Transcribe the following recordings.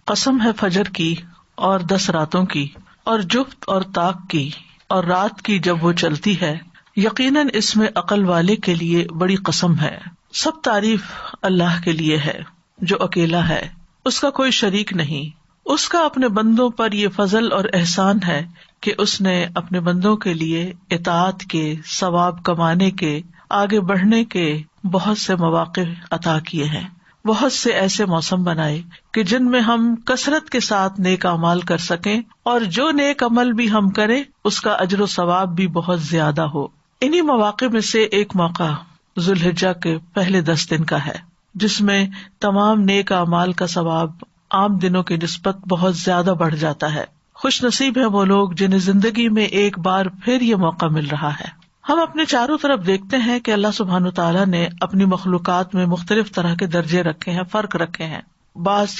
قسم ہے فجر کی اور 10 راتوں کی اور جفت اور طاق کی اور رات کی جب وہ چلتی ہے، یقیناً اس میں عقل والے کے لیے بڑی قسم ہے۔ سب تعریف اللہ کے لیے ہے جو اکیلا ہے، اس کا کوئی شریک نہیں۔ اس کا اپنے بندوں پر یہ فضل اور احسان ہے کہ اس نے اپنے بندوں کے لیے اطاعت کے، ثواب کمانے کے، آگے بڑھنے کے بہت سے مواقع عطا کیے ہیں، بہت سے ایسے موسم بنائے کہ جن میں ہم کثرت کے ساتھ نیک اعمال کر سکیں، اور جو نیک عمل بھی ہم کریں اس کا اجر و ثواب بھی بہت زیادہ ہو۔ انہی مواقع میں سے ایک موقع ذوالحجہ کے پہلے 10 دن کا ہے، جس میں تمام نیک اعمال کا ثواب عام دنوں کی نسبت بہت زیادہ بڑھ جاتا ہے۔ خوش نصیب ہیں وہ لوگ جنہیں زندگی میں ایک بار پھر یہ موقع مل رہا ہے۔ ہم اپنے چاروں طرف دیکھتے ہیں کہ اللہ سبحانہ وتعالیٰ نے اپنی مخلوقات میں مختلف طرح کے درجے رکھے ہیں، فرق رکھے ہیں۔ بعض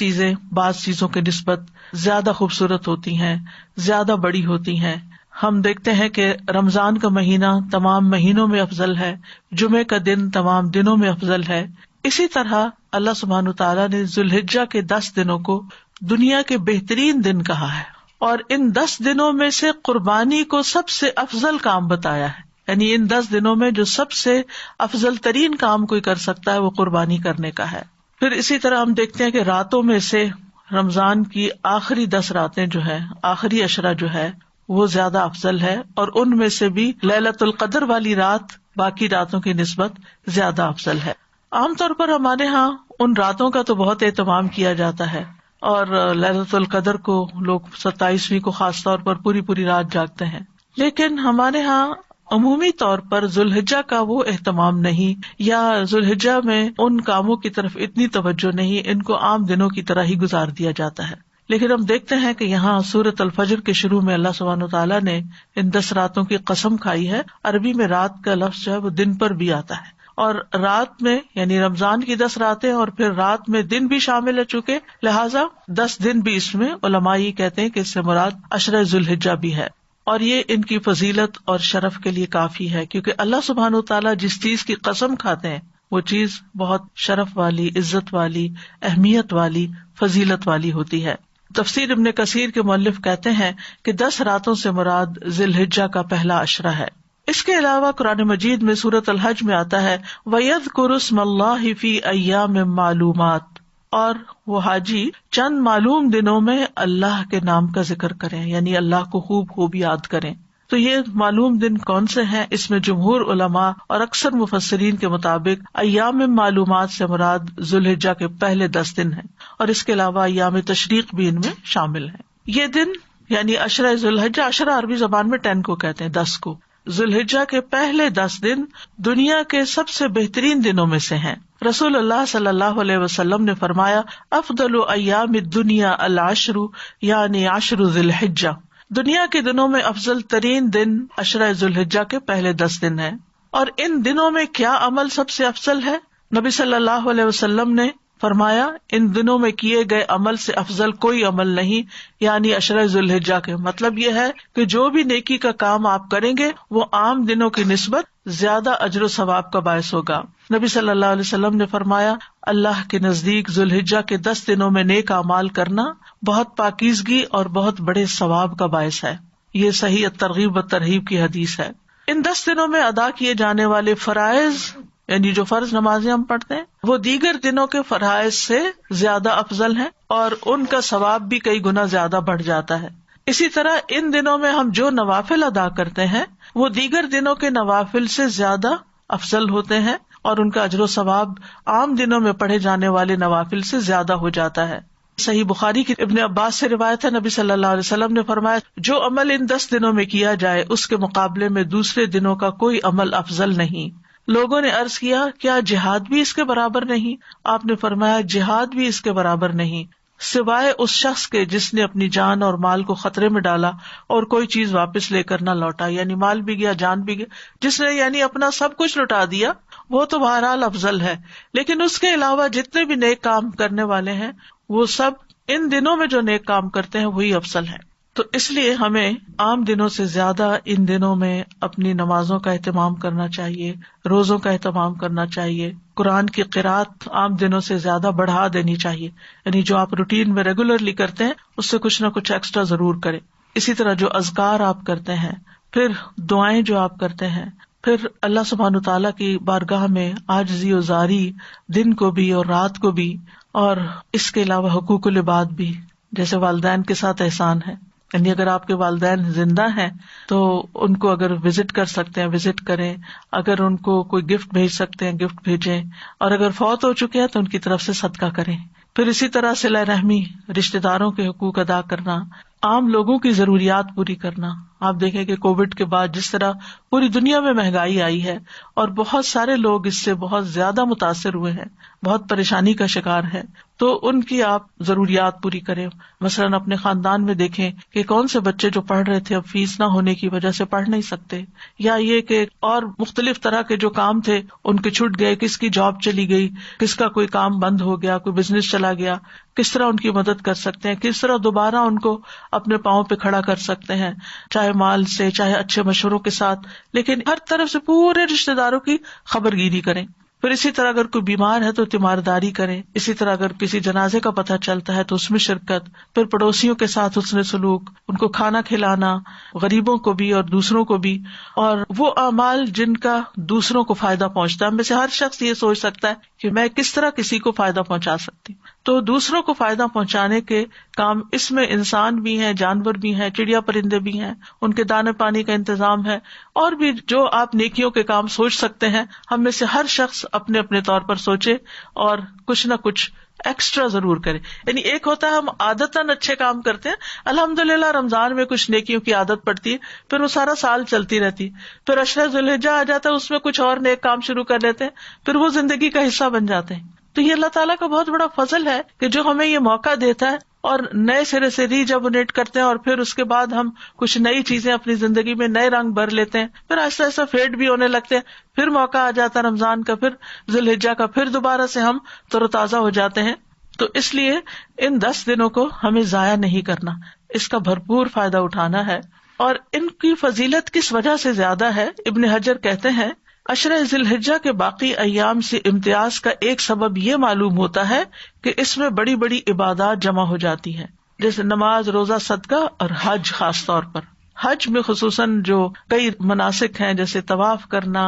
چیزوں کی نسبت زیادہ خوبصورت ہوتی ہیں، زیادہ بڑی ہوتی ہیں۔ ہم دیکھتے ہیں کہ رمضان کا مہینہ تمام مہینوں میں افضل ہے، جمعے کا دن تمام دنوں میں افضل ہے۔ اسی طرح اللہ سبحانہ وتعالیٰ نے ذوالحجہ کے 10 دنوں کو دنیا کے بہترین دن کہا ہے، اور ان 10 دنوں میں سے قربانی کو سب سے افضل کام بتایا ہے۔ یعنی ان 10 دنوں میں جو سب سے افضل ترین کام کوئی کر سکتا ہے وہ قربانی کرنے کا ہے۔ پھر اسی طرح ہم دیکھتے ہیں کہ راتوں میں سے رمضان کی آخری 10 راتیں جو ہے، آخری عشرہ جو ہے وہ زیادہ افضل ہے، اور ان میں سے بھی لیلۃ القدر والی رات باقی راتوں کی نسبت زیادہ افضل ہے۔ عام طور پر ہمارے ہاں ان راتوں کا تو بہت اہتمام کیا جاتا ہے، اور لیلۃ القدر کو لوگ 27ویں کو خاص طور پر پوری رات جاگتے ہیں، لیکن ہمارے ہاں عمومی طور پر ذوالحجہ کا وہ اہتمام نہیں، یا ذوالحجہ میں ان کاموں کی طرف اتنی توجہ نہیں، ان کو عام دنوں کی طرح ہی گزار دیا جاتا ہے۔ لیکن ہم دیکھتے ہیں کہ یہاں سورۃ الفجر کے شروع میں اللہ سبحانہ وتعالیٰ نے ان 10 راتوں کی قسم کھائی ہے۔ عربی میں رات کا لفظ جو ہے وہ دن پر بھی آتا ہے، اور رات میں یعنی رمضان کی 10 راتیں اور پھر رات میں دن بھی شامل ہے، چونکہ لہٰذا 10 دن بھی اس میں علماء یہ کہتے ہیں کہ اس سے مراد عشرہ ذوالحجہ بھی ہے، اور یہ ان کی فضیلت اور شرف کے لیے کافی ہے، کیونکہ اللہ سبحانہ وتعالیٰ جس چیز کی قسم کھاتے ہیں وہ چیز بہت شرف والی، عزت والی، اہمیت والی، فضیلت والی ہوتی ہے۔ تفسیر ابن کثیر کے مؤلف کہتے ہیں کہ 10 راتوں سے مراد ذی الحجہ کا پہلا عشرہ ہے۔ اس کے علاوہ قرآن مجید میں سورۃ الحج میں آتا ہے وَيَذْكُرُ اسْمَ اللَّهِ فِي أَيَّامٍ مَّعْلُومَاتٍ، اور وہ حاجی چند معلوم دنوں میں اللہ کے نام کا ذکر کریں، یعنی اللہ کو خوب یاد کریں۔ تو یہ معلوم دن کون سے ہیں؟ اس میں جمہور علماء اور اکثر مفسرین کے مطابق ایام معلومات سے مراد ذوالحجہ کے پہلے 10 دن ہیں، اور اس کے علاوہ ایام تشریق بھی ان میں شامل ہیں۔ یہ دن یعنی عشرہ ذوالحجہ، عشرہ عربی زبان میں 10 کو کہتے ہیں، 10 کو۔ ذوالحجہ کے پہلے 10 دن دنیا کے سب سے بہترین دنوں میں سے ہیں۔ رسول اللہ صلی اللہ علیہ وسلم نے فرمایا افضل ایام الدنیا العشر، یعنی 10 ذی الحجہ، دنیا کے دنوں میں افضل ترین دن عشرہ ذوالحجہ کے پہلے 10 دن ہیں۔ اور ان دنوں میں کیا عمل سب سے افضل ہے؟ نبی صلی اللہ علیہ وسلم نے فرمایا ان دنوں میں کیے گئے عمل سے افضل کوئی عمل نہیں، یعنی عشرہ ذوالحجہ کے۔ مطلب یہ ہے کہ جو بھی نیکی کا کام آپ کریں گے وہ عام دنوں کی نسبت زیادہ اجر و ثواب کا باعث ہوگا۔ نبی صلی اللہ علیہ وسلم نے فرمایا اللہ کے نزدیک ذوالحجہ کے 10 دنوں میں نیک اعمال کرنا بہت پاکیزگی اور بہت بڑے ثواب کا باعث ہے۔ یہ صحیح الترغیب و ترہیب کی حدیث ہے۔ ان 10 دنوں میں ادا کیے جانے والے فرائض، یعنی جو فرض نمازیں ہم پڑھتے ہیں، وہ دیگر دنوں کے فرائض سے زیادہ افضل ہیں، اور ان کا ثواب بھی کئی گنا زیادہ بڑھ جاتا ہے۔ اسی طرح ان دنوں میں ہم جو نوافل ادا کرتے ہیں وہ دیگر دنوں کے نوافل سے زیادہ افضل ہوتے ہیں، اور ان کا اجر و ثواب عام دنوں میں پڑھے جانے والے نوافل سے زیادہ ہو جاتا ہے۔ صحیح بخاری کی ابن عباس سے روایت ہے، نبی صلی اللہ علیہ وسلم نے فرمایا جو عمل ان 10 دنوں میں کیا جائے اس کے مقابلے میں دوسرے دنوں کا کوئی عمل افضل نہیں۔ لوگوں نے عرض کیا کیا جہاد بھی اس کے برابر نہیں؟ آپ نے فرمایا جہاد بھی اس کے برابر نہیں، سوائے اس شخص کے جس نے اپنی جان اور مال کو خطرے میں ڈالا اور کوئی چیز واپس لے کر نہ لوٹا، یعنی مال بھی گیا، جان بھی گیا، جس نے یعنی اپنا سب کچھ لٹا دیا وہ تو بہرحال افضل ہے، لیکن اس کے علاوہ جتنے بھی نیک کام کرنے والے ہیں وہ سب ان دنوں میں جو نیک کام کرتے ہیں وہی افضل ہے۔ تو اس لیے ہمیں عام دنوں سے زیادہ ان دنوں میں اپنی نمازوں کا اہتمام کرنا چاہیے، روزوں کا اہتمام کرنا چاہیے، قرآن کی قرات عام دنوں سے زیادہ بڑھا دینی چاہیے، یعنی جو آپ روٹین میں ریگولرلی کرتے ہیں اس سے کچھ نہ کچھ ایکسٹرا ضرور کریں. اسی طرح جو اذکار آپ کرتے ہیں، پھر دعائیں جو آپ کرتے ہیں، پھر اللہ سبحانہ تعالیٰ کی بارگاہ میں عاجزی و زاری دن کو بھی اور رات کو بھی، اور اس کے علاوہ حقوق العباد بھی، جیسے والدین کے ساتھ احسان ہے. یعنی اگر آپ کے والدین زندہ ہیں تو ان کو اگر وزٹ کر سکتے ہیں وزٹ کریں، اگر ان کو کوئی گفٹ بھیج سکتے ہیں گفٹ بھیجیں، اور اگر فوت ہو چکے ہیں تو ان کی طرف سے صدقہ کریں. پھر اسی طرح صلہ رحمی، رشتہ داروں کے حقوق ادا کرنا، عام لوگوں کی ضروریات پوری کرنا. آپ دیکھیں کہ کووڈ کے بعد جس طرح پوری دنیا میں مہنگائی آئی ہے اور بہت سارے لوگ اس سے بہت زیادہ متاثر ہوئے ہیں، بہت پریشانی کا شکار ہے، تو ان کی آپ ضروریات پوری کریں. مثلاً اپنے خاندان میں دیکھیں کہ کون سے بچے جو پڑھ رہے تھے اب فیس نہ ہونے کی وجہ سے پڑھ نہیں سکتے، یا یہ کہ اور مختلف طرح کے جو کام تھے ان کے چھوٹ گئے، کس کی جاب چلی گئی، کس کا کوئی کام بند ہو گیا، کوئی بزنس چلا گیا، کس طرح ان کی مدد کر سکتے ہیں، کس طرح دوبارہ ان کو اپنے پاؤں پہ کھڑا کر سکتے ہیں، چاہے مال سے، چاہے اچھے مشوروں کے ساتھ، لیکن ہر طرف سے پورے رشتہ داروں کی خبر گیری کریں. پھر اسی طرح اگر کوئی بیمار ہے تو تیمارداری کریں. اسی طرح اگر کسی جنازے کا پتہ چلتا ہے تو اس میں شرکت. پھر پڑوسیوں کے ساتھ حسن سلوک، ان کو کھانا کھلانا، غریبوں کو بھی اور دوسروں کو بھی، اور وہ اعمال جن کا دوسروں کو فائدہ پہنچتا ہے. ہم میں سے ہر شخص یہ سوچ سکتا ہے کہ میں کس طرح کسی کو فائدہ پہنچا سکتی ہوں. تو دوسروں کو فائدہ پہنچانے کے کام، اس میں انسان بھی ہیں، جانور بھی ہیں، چڑیا پرندے بھی ہیں، ان کے دانے پانی کا انتظام ہے، اور بھی جو آپ نیکیوں کے کام سوچ سکتے ہیں. ہم میں سے ہر شخص اپنے اپنے طور پر سوچے اور کچھ نہ کچھ ایکسٹرا ضرور کرے. یعنی ایک ہوتا ہے ہم عادتاً اچھے کام کرتے ہیں، الحمدللہ رمضان میں کچھ نیکیوں کی عادت پڑتی ہے، پھر وہ سارا سال چلتی رہتی، پھر عشرہ ذوالحجہ آ جاتا ہے، اس میں کچھ اور نیک کام شروع کر لیتے ہیں، پھر وہ زندگی کا حصہ بن جاتے ہیں. تو یہ اللہ تعالیٰ کا بہت بڑا فضل ہے کہ جو ہمیں یہ موقع دیتا ہے، اور نئے سرے سے ریجنریٹ کرتے ہیں، اور پھر اس کے بعد ہم کچھ نئی چیزیں اپنی زندگی میں نئے رنگ بھر لیتے ہیں، پھر آہستہ آہستہ فیڈ بھی ہونے لگتے ہیں، پھر موقع آ جاتا ہے رمضان کا، پھر ذوالحجہ کا، پھر دوبارہ سے ہم تر و تازہ ہو جاتے ہیں. تو اس لیے ان 10 دنوں کو ہمیں ضائع نہیں کرنا، اس کا بھرپور فائدہ اٹھانا ہے. اور ان کی فضیلت کس وجہ سے زیادہ ہے، ابن حجر کہتے ہیں عشرہ ذی الحجہ کے باقی ایام سے امتیاز کا ایک سبب یہ معلوم ہوتا ہے کہ اس میں بڑی بڑی عبادات جمع ہو جاتی ہیں، جیسے نماز، روزہ، صدقہ اور حج. خاص طور پر حج میں خصوصاً جو کئی مناسک ہیں، جیسے طواف کرنا،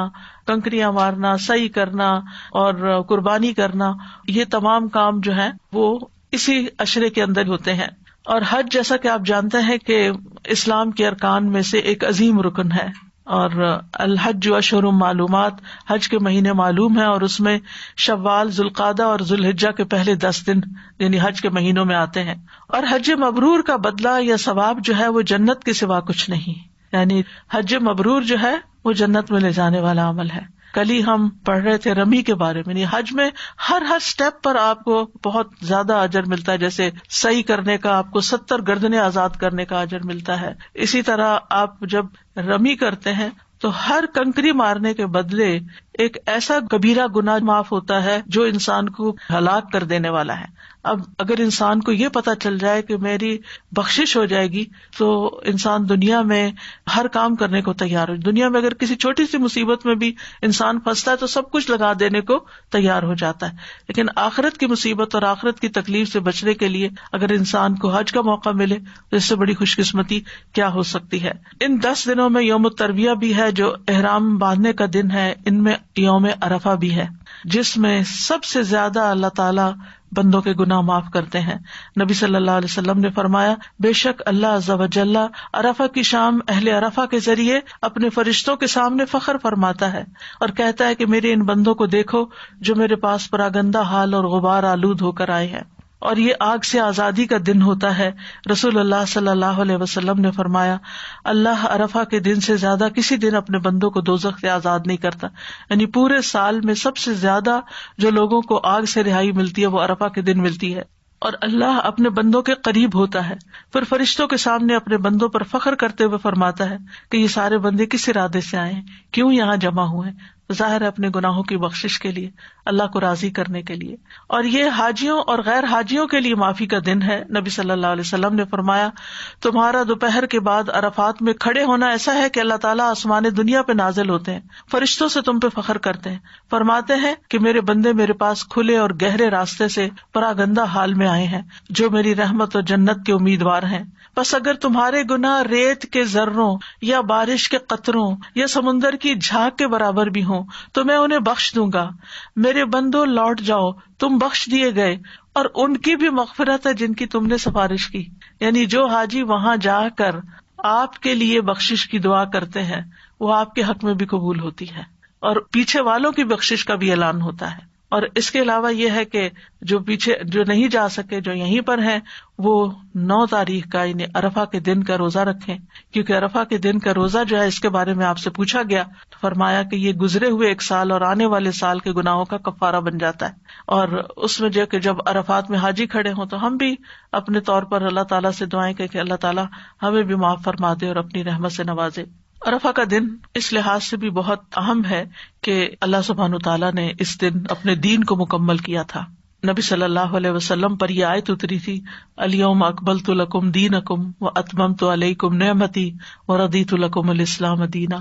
کنکریاں مارنا، سعی کرنا اور قربانی کرنا، یہ تمام کام جو ہیں وہ اسی عشرے کے اندر ہوتے ہیں. اور حج جیسا کہ آپ جانتے ہیں کہ اسلام کے ارکان میں سے ایک عظیم رکن ہے، اور الحج اشہر معلومات، حج کے مہینے معلوم ہیں، اور اس میں شوال، ذوالقعدہ اور ذوالحجہ کے پہلے 10 دن یعنی حج کے مہینوں میں آتے ہیں. اور حج مبرور کا بدلہ یا ثواب جو ہے وہ جنت کے سوا کچھ نہیں، یعنی حج مبرور جو ہے وہ جنت میں لے جانے والا عمل ہے. کل ہی ہم پڑھ رہے تھے رمی کے بارے میں، حج میں ہر سٹیپ پر آپ کو بہت زیادہ اجر ملتا ہے. جیسے سعی کرنے کا آپ کو 70 گردنیں آزاد کرنے کا اجر ملتا ہے، اسی طرح آپ جب رمی کرتے ہیں تو ہر کنکری مارنے کے بدلے ایک ایسا کبیرہ گناہ معاف ہوتا ہے جو انسان کو ہلاک کر دینے والا ہے. اب اگر انسان کو یہ پتا چل جائے کہ میری بخشش ہو جائے گی تو انسان دنیا میں ہر کام کرنے کو تیار ہو. دنیا میں اگر کسی چھوٹی سی مصیبت میں بھی انسان پھنستا ہے تو سب کچھ لگا دینے کو تیار ہو جاتا ہے، لیکن آخرت کی مصیبت اور آخرت کی تکلیف سے بچنے کے لیے اگر انسان کو حج کا موقع ملے تو اس سے بڑی خوش قسمتی کیا ہو سکتی ہے. ان 10 دنوں میں یوم الترویہ بھی ہے جو احرام باندھنے کا دن ہے، ان میں یوم عرفہ بھی ہے جس میں سب سے زیادہ اللہ تعالیٰ بندوں کے گناہ معاف کرتے ہیں. نبی صلی اللہ علیہ وسلم نے فرمایا، بے شک اللہ عز و جل عرفہ کی شام اہل عرفہ کے ذریعے اپنے فرشتوں کے سامنے فخر فرماتا ہے اور کہتا ہے کہ میرے ان بندوں کو دیکھو جو میرے پاس پراگندہ حال اور غبار آلود ہو کر آئے ہیں. اور یہ آگ سے آزادی کا دن ہوتا ہے. رسول اللہ صلی اللہ علیہ وسلم نے فرمایا، اللہ عرفہ کے دن سے زیادہ کسی دن اپنے بندوں کو دوزخ سے آزاد نہیں کرتا. یعنی پورے سال میں سب سے زیادہ جو لوگوں کو آگ سے رہائی ملتی ہے وہ عرفہ کے دن ملتی ہے. اور اللہ اپنے بندوں کے قریب ہوتا ہے، پھر فرشتوں کے سامنے اپنے بندوں پر فخر کرتے ہوئے فرماتا ہے کہ یہ سارے بندے کس ارادے سے آئے ہیں، کیوں یہاں جمع ہوئے ہیں. ظاہر ہے اپنے گناہوں کی بخشش کے لیے، اللہ کو راضی کرنے کے لیے. اور یہ حاجیوں اور غیر حاجیوں کے لیے معافی کا دن ہے. نبی صلی اللہ علیہ وسلم نے فرمایا تمہارا دوپہر کے بعد عرفات میں کھڑے ہونا ایسا ہے کہ اللہ تعالیٰ آسمان دنیا پہ نازل ہوتے ہیں، فرشتوں سے تم پہ فخر کرتے ہیں، فرماتے ہیں کہ میرے بندے میرے پاس کھلے اور گہرے راستے سے پراگندہ حال میں آئے ہیں جو میری رحمت اور جنت کے امیدوار ہیں. بس اگر تمہارے گناہ ریت کے ذروں یا بارش کے قطروں یا سمندر کی جھاگ کے برابر بھی ہوں تو میں انہیں بخش دوں گا. میرے بندو لوٹ جاؤ، تم بخش دیے گئے، اور ان کی بھی مغفرت ہے جن کی تم نے سفارش کی. یعنی جو حاجی وہاں جا کر آپ کے لیے بخشش کی دعا کرتے ہیں وہ آپ کے حق میں بھی قبول ہوتی ہے، اور پیچھے والوں کی بخشش کا بھی اعلان ہوتا ہے. اور اس کے علاوہ یہ ہے کہ جو پیچھے جو نہیں جا سکے، جو یہیں پر ہیں، وہ 9 تاریخ کا یعنی عرفہ کے دن کا روزہ رکھیں، کیونکہ عرفہ کے دن کا روزہ جو ہے اس کے بارے میں آپ سے پوچھا گیا تو فرمایا کہ یہ گزرے ہوئے 1 سال اور آنے والے سال کے گناہوں کا کفارہ بن جاتا ہے. اور اس میں جو کہ جب عرفات میں حاجی کھڑے ہوں تو ہم بھی اپنے طور پر اللہ تعالیٰ سے دعائیں کہ اللہ تعالیٰ ہمیں بھی معاف فرما دے اور اپنی رحمت سے نوازے. عرفہ کا دن اس لحاظ سے بھی بہت اہم ہے کہ اللہ سبحانہ تعالیٰ نے اس دن اپنے دین کو مکمل کیا تھا. نبی صلی اللہ علیہ وسلم پر یہ آیت اتری تھی، الیوم اکملت لکم دینکم واتممت علیکم نعمتی ورضیت لکم الاسلام دینا.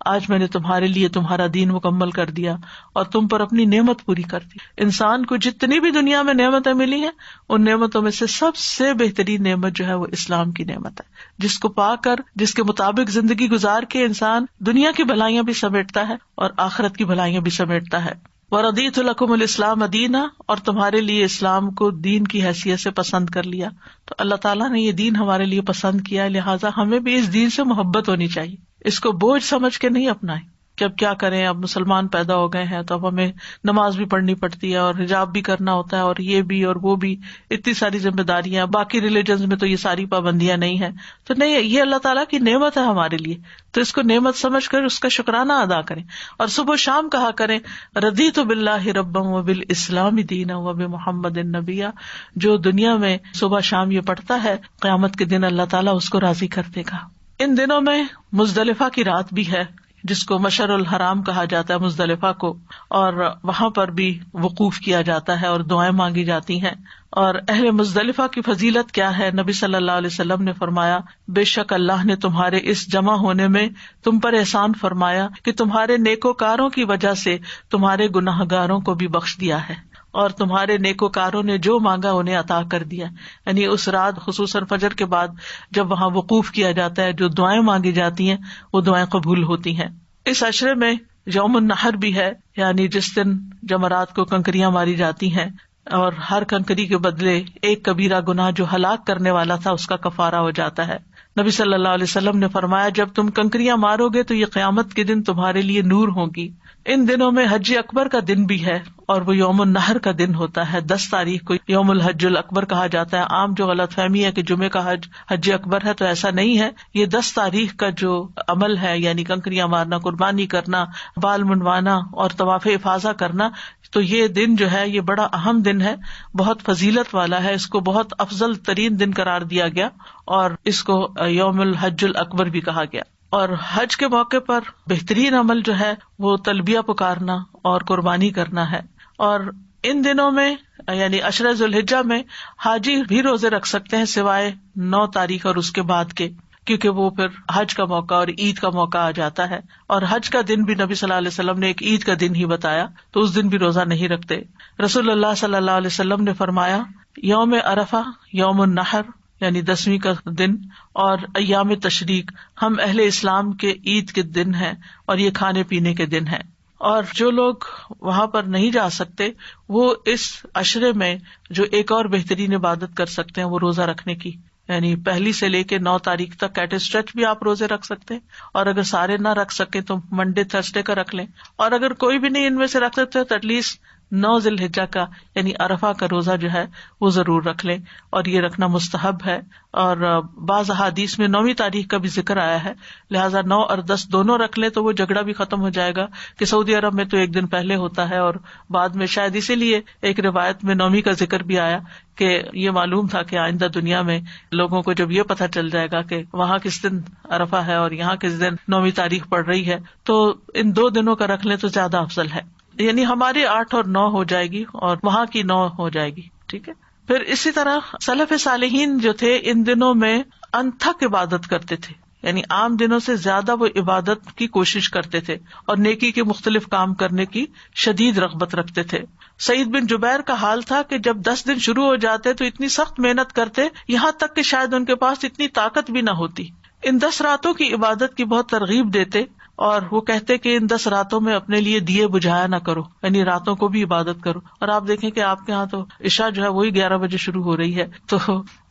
آج میں نے تمہارے لیے تمہارا دین مکمل کر دیا اور تم پر اپنی نعمت پوری کر دی. انسان کو جتنی بھی دنیا میں نعمتیں ملی ہیں ان نعمتوں میں سے سب سے بہترین نعمت جو ہے وہ اسلام کی نعمت ہے، جس کو پا کر جس کے مطابق زندگی گزار کے انسان دنیا کی بھلائیاں بھی سمیٹتا ہے اور آخرت کی بھلائیاں بھی سمیٹتا ہے. وَرَضِيتُ لَكُمُ الْإِسْلَامَ دِينًا، اور تمہارے لیے اسلام کو دین کی حیثیت سے پسند کر لیا. تو اللہ تعالیٰ نے یہ دین ہمارے لیے پسند کیا، لہٰذا ہمیں بھی اس دین سے محبت ہونی چاہیے. اس کو بوجھ سمجھ کے نہیں اپنائیں کہ اب کیا کریں، اب مسلمان پیدا ہو گئے ہیں تو اب ہمیں نماز بھی پڑھنی پڑتی ہے اور حجاب بھی کرنا ہوتا ہے اور یہ بھی اور وہ بھی، اتنی ساری ذمہ داریاں. باقی ریلیجنز میں تو یہ ساری پابندیاں نہیں ہیں. تو نہیں، یہ اللہ تعالیٰ کی نعمت ہے ہمارے لیے، تو اس کو نعمت سمجھ کر اس کا شکرانہ ادا کریں اور صبح و شام کہا کریں رضیت باللہ ربا وبالاسلام دینا وبمحمد نبیا. جو دنیا میں صبح شام یہ پڑھتا ہے قیامت کے دن اللہ تعالیٰ اس کو راضی کر دے گا. ان دنوں میں مزدلفہ کی رات بھی ہے جس کو مشعر الحرام کہا جاتا ہے مزدلفہ کو، اور وہاں پر بھی وقوف کیا جاتا ہے اور دعائیں مانگی جاتی ہیں. اور اہل مزدلفہ کی فضیلت کیا ہے؟ نبی صلی اللہ علیہ وسلم نے فرمایا بے شک اللہ نے تمہارے اس جمع ہونے میں تم پر احسان فرمایا کہ تمہارے نیکوکاروں کی وجہ سے تمہارے گناہگاروں کو بھی بخش دیا ہے، اور تمہارے نیکوکاروں نے جو مانگا انہیں عطا کر دیا. یعنی اس رات خصوصاً فجر کے بعد جب وہاں وقوف کیا جاتا ہے، جو دعائیں مانگی جاتی ہیں وہ دعائیں قبول ہوتی ہیں. اس عشرے میں یوم النحر بھی ہے، یعنی جس دن جمرات کو کنکریاں ماری جاتی ہیں اور ہر کنکری کے بدلے ایک کبیرہ گناہ جو ہلاک کرنے والا تھا اس کا کفارہ ہو جاتا ہے. نبی صلی اللہ علیہ وسلم نے فرمایا جب تم کنکریاں مارو گے تو یہ قیامت کے دن تمہارے لیے نور ہوگی. ان دنوں میں حج اکبر کا دن بھی ہے اور وہ یوم النحر کا دن ہوتا ہے. 10 تاریخ کو یوم الحج الاکبر کہا جاتا ہے. عام جو غلط فہمی ہے کہ جمعے کا حج اکبر ہے، تو ایسا نہیں ہے. یہ 10 تاریخ کا جو عمل ہے، یعنی کنکریاں مارنا، قربانی کرنا، بال منڈوانا اور طواف افاضہ کرنا، تو یہ دن جو ہے یہ بڑا اہم دن ہے، بہت فضیلت والا ہے. اس کو بہت افضل ترین دن قرار دیا گیا اور اس کو یوم الحج الاکبر بھی کہا گیا. اور حج کے موقع پر بہترین عمل جو ہے وہ تلبیہ پکارنا اور قربانی کرنا ہے. اور ان دنوں میں یعنی عشرہ ذی الحجہ میں حاجی بھی روزے رکھ سکتے ہیں سوائے 9 تاریخ اور اس کے بعد کے، کیونکہ وہ پھر حج کا موقع اور عید کا موقع آ جاتا ہے. اور حج کا دن بھی نبی صلی اللہ علیہ وسلم نے ایک عید کا دن ہی بتایا، تو اس دن بھی روزہ نہیں رکھتے. رسول اللہ صلی اللہ علیہ وسلم نے فرمایا یوم عرفہ، یوم النحر یعنی 10ویں کا دن، اور ایام تشریق ہم اہل اسلام کے عید کے دن ہیں اور یہ کھانے پینے کے دن ہیں. اور جو لوگ وہاں پر نہیں جا سکتے وہ اس عشرے میں جو ایک اور بہترین عبادت کر سکتے ہیں وہ روزہ رکھنے کی، یعنی 1 سے لے کے 9 تاریخ تک ایٹ اسٹریچ بھی آپ روزے رکھ سکتے ہیں. اور اگر سارے نہ رکھ سکیں تو منڈے تھرسڈے کا رکھ لیں، اور اگر کوئی بھی نہیں ان میں سے رکھ سکتے تو ایٹ لیسٹ 9 ذی الحجہ کا یعنی عرفہ کا روزہ جو ہے وہ ضرور رکھ لیں، اور یہ رکھنا مستحب ہے. اور بعض احادیث میں 9ویں تاریخ کا بھی ذکر آیا ہے، لہٰذا 9 اور 10 دونوں رکھ لیں تو وہ جھگڑا بھی ختم ہو جائے گا کہ سعودی عرب میں تو ایک دن پہلے ہوتا ہے، اور بعد میں شاید اسی لیے ایک روایت میں 9ویں کا ذکر بھی آیا کہ یہ معلوم تھا کہ آئندہ دنیا میں لوگوں کو جب یہ پتہ چل جائے گا کہ وہاں کس دن عرفہ ہے اور یہاں کس دن 9ویں تاریخ پڑ رہی ہے، تو ان 2 دنوں کا رکھ لیں تو زیادہ افضل ہے. یعنی ہماری 8 اور 9 ہو جائے گی اور وہاں کی 9 ہو جائے گی. ٹھیک ہے. پھر اسی طرح سلف صالحین جو تھے ان دنوں میں انتھک عبادت کرتے تھے، یعنی عام دنوں سے زیادہ وہ عبادت کی کوشش کرتے تھے اور نیکی کے مختلف کام کرنے کی شدید رغبت رکھتے تھے. سعید بن جبیر کا حال تھا کہ جب 10 دن شروع ہو جاتے تو اتنی سخت محنت کرتے یہاں تک کہ شاید ان کے پاس اتنی طاقت بھی نہ ہوتی. ان 10 راتوں کی عبادت کی بہت ترغیب دیتے اور وہ کہتے کہ ان 10 راتوں میں اپنے لیے دیے بجھایا نہ کرو، یعنی راتوں کو بھی عبادت کرو. اور آپ دیکھیں کہ آپ کے ہاں تو عشاء جو ہے وہی 11 بجے شروع ہو رہی ہے، تو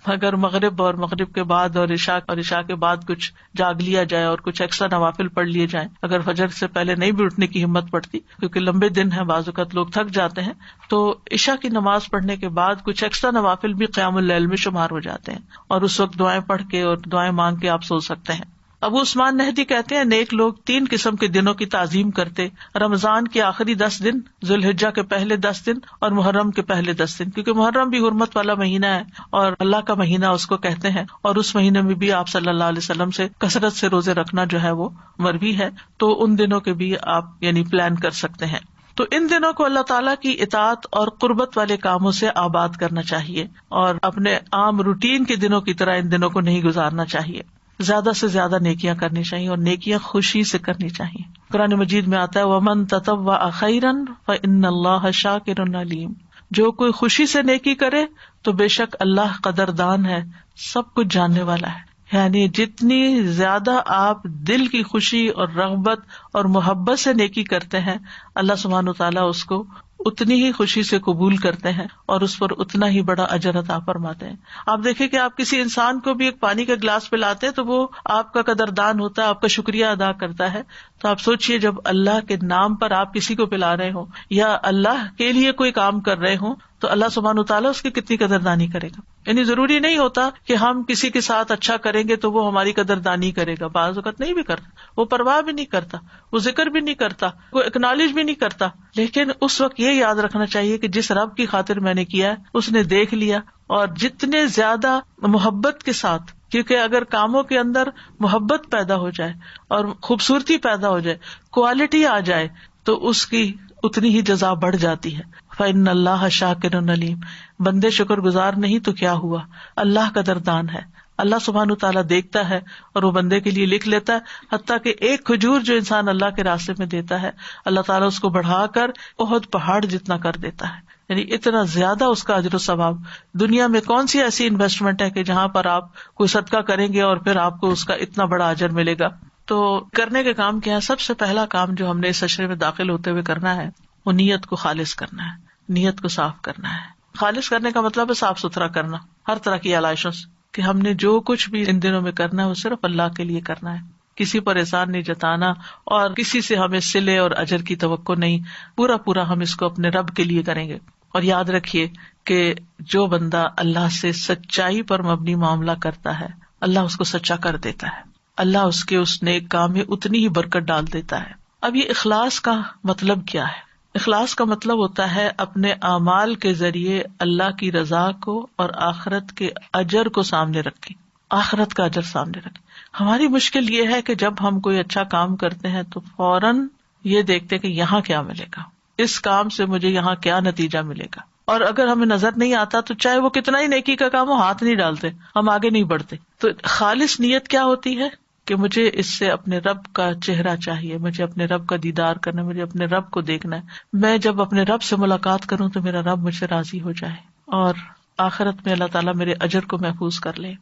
اگر مغرب اور مغرب کے بعد اور عشاء کے بعد کچھ جاگ لیا جائے اور کچھ ایکسٹرا نوافل پڑھ لیے جائیں، اگر فجر سے پہلے نہیں بھی اٹھنے کی ہمت پڑتی کیونکہ لمبے دن ہیں، بعض اوقات لوگ تھک جاتے ہیں، تو عشاء کی نماز پڑھنے کے بعد کچھ ایکسٹرا نوافل بھی قیام اللیل میں شمار ہو جاتے ہیں، اور اس وقت دعائیں پڑھ کے اور دعائیں مانگ کے آپ سو سکتے ہیں. ابو عثمان نہدی کہتے ہیں نیک لوگ 3 قسم کے دنوں کی تعظیم کرتے: رمضان کے آخری 10 دن، ذی الحجہ کے پہلے 10 دن اور محرم کے پہلے 10 دن، کیونکہ محرم بھی حرمت والا مہینہ ہے اور اللہ کا مہینہ اس کو کہتے ہیں، اور اس مہینے میں بھی آپ صلی اللہ علیہ وسلم سے کثرت سے روزے رکھنا جو ہے وہ مروی ہے، تو ان دنوں کے بھی آپ یعنی پلان کر سکتے ہیں. تو ان دنوں کو اللہ تعالیٰ کی اطاعت اور قربت والے کاموں سے آباد کرنا چاہیے، اور اپنے عام روٹین کے دنوں کی طرح ان دنوں کو نہیں گزارنا چاہیے. زیادہ سے زیادہ نیکیاں کرنی چاہیے اور نیکیاں خوشی سے کرنی چاہیے. قرآن مجید میں آتا ہے وَمَن تَطَوَّعَ خَيْرًا فَإِنَّ اللَّهَ شَاكِرٌ عَلِيمٌ، جو کوئی خوشی سے نیکی کرے تو بے شک اللہ قدردان ہے، سب کچھ جاننے والا ہے. یعنی جتنی زیادہ آپ دل کی خوشی اور رغبت اور محبت سے نیکی کرتے ہیں، اللہ سبحانہ وتعالیٰ اس کو اتنی ہی خوشی سے قبول کرتے ہیں اور اس پر اتنا ہی بڑا اجر عطا فرماتے ہیں. آپ دیکھیں کہ آپ کسی انسان کو بھی ایک پانی کا گلاس پلاتے ہیں تو وہ آپ کا قدردان ہوتا ہے، آپ کا شکریہ ادا کرتا ہے. تو آپ سوچئے جب اللہ کے نام پر آپ کسی کو پلا رہے ہوں یا اللہ کے لیے کوئی کام کر رہے ہوں تو اللہ سبحانہ وتعالیٰ اس کی کتنی قدردانی کرے گا. یعنی ضروری نہیں ہوتا کہ ہم کسی کے ساتھ اچھا کریں گے تو وہ ہماری قدردانی کرے گا، بعض وقت نہیں بھی کرتا، وہ پرواہ بھی نہیں کرتا، وہ ذکر بھی نہیں کرتا، وہ اکنالج بھی نہیں کرتا. لیکن اس وقت یہ یاد رکھنا چاہیے کہ جس رب کی خاطر میں نے کیا ہے اس نے دیکھ لیا. اور جتنے زیادہ محبت کے ساتھ، کیونکہ اگر کاموں کے اندر محبت پیدا ہو جائے اور خوبصورتی پیدا ہو جائے، کوالٹی آ جائے، تو اس کی اتنی ہی جزا بڑھ جاتی ہے. فَإِنَّ اللَّهَ شَاكِرٌ عَلِيمٌ، بندے شکر گزار نہیں تو کیا ہوا، اللہ قدردان ہے. اللہ سبحانہ تعالیٰ دیکھتا ہے اور وہ بندے کے لیے لکھ لیتا ہے. حتیٰ کہ ایک کھجور جو انسان اللہ کے راستے میں دیتا ہے اللہ تعالیٰ اس کو بڑھا کر بہت پہاڑ جتنا کر دیتا ہے. یعنی اتنا زیادہ اس کا اجر و ثواب. دنیا میں کون سی ایسی انویسٹمنٹ ہے کہ جہاں پر آپ کوئی صدقہ کریں گے اور پھر آپ کو اس کا اتنا بڑا اجر ملے گا. تو کرنے کے کام کیا ہے؟ سب سے پہلا کام جو ہم نے اس اشرے میں داخل ہوتے ہوئے کرنا ہے وہ نیت کو خالص کرنا ہے، نیت کو صاف کرنا ہے. خالص کرنے کا مطلب ہے صاف ستھرا کرنا ہر طرح کی علائشوں سے، کہ ہم نے جو کچھ بھی ان دنوں میں کرنا ہے وہ صرف اللہ کے لیے کرنا ہے، کسی پر احسان نہیں جتانا اور کسی سے ہمیں صلے اور اجر کی توقع نہیں. پورا پورا ہم اس کو اپنے رب کے لیے کریں گے. اور یاد رکھیے کہ جو بندہ اللہ سے سچائی پر مبنی معاملہ کرتا ہے اللہ اس کو سچا کر دیتا ہے، اللہ اس کے اس نیک کام میں اتنی ہی برکت ڈال دیتا ہے. اب یہ اخلاص کا مطلب کیا ہے؟ اخلاص کا مطلب ہوتا ہے اپنے اعمال کے ذریعے اللہ کی رضا کو اور آخرت کے اجر کو سامنے رکھیں، آخرت کا اجر سامنے رکھیں. ہماری مشکل یہ ہے کہ جب ہم کوئی اچھا کام کرتے ہیں تو فوراً یہ دیکھتے کہ یہاں کیا ملے گا، اس کام سے مجھے یہاں کیا نتیجہ ملے گا. اور اگر ہمیں نظر نہیں آتا تو چاہے وہ کتنا ہی نیکی کا کام ہو ہاتھ نہیں ڈالتے، ہم آگے نہیں بڑھتے. تو خالص نیت کیا ہوتی ہے کہ مجھے اس سے اپنے رب کا چہرہ چاہیے، مجھے اپنے رب کا دیدار کرنا، مجھے اپنے رب کو دیکھنا ہے. میں جب اپنے رب سے ملاقات کروں تو میرا رب مجھ سے راضی ہو جائے اور آخرت میں اللہ تعالیٰ میرے اجر کو محفوظ کر لے.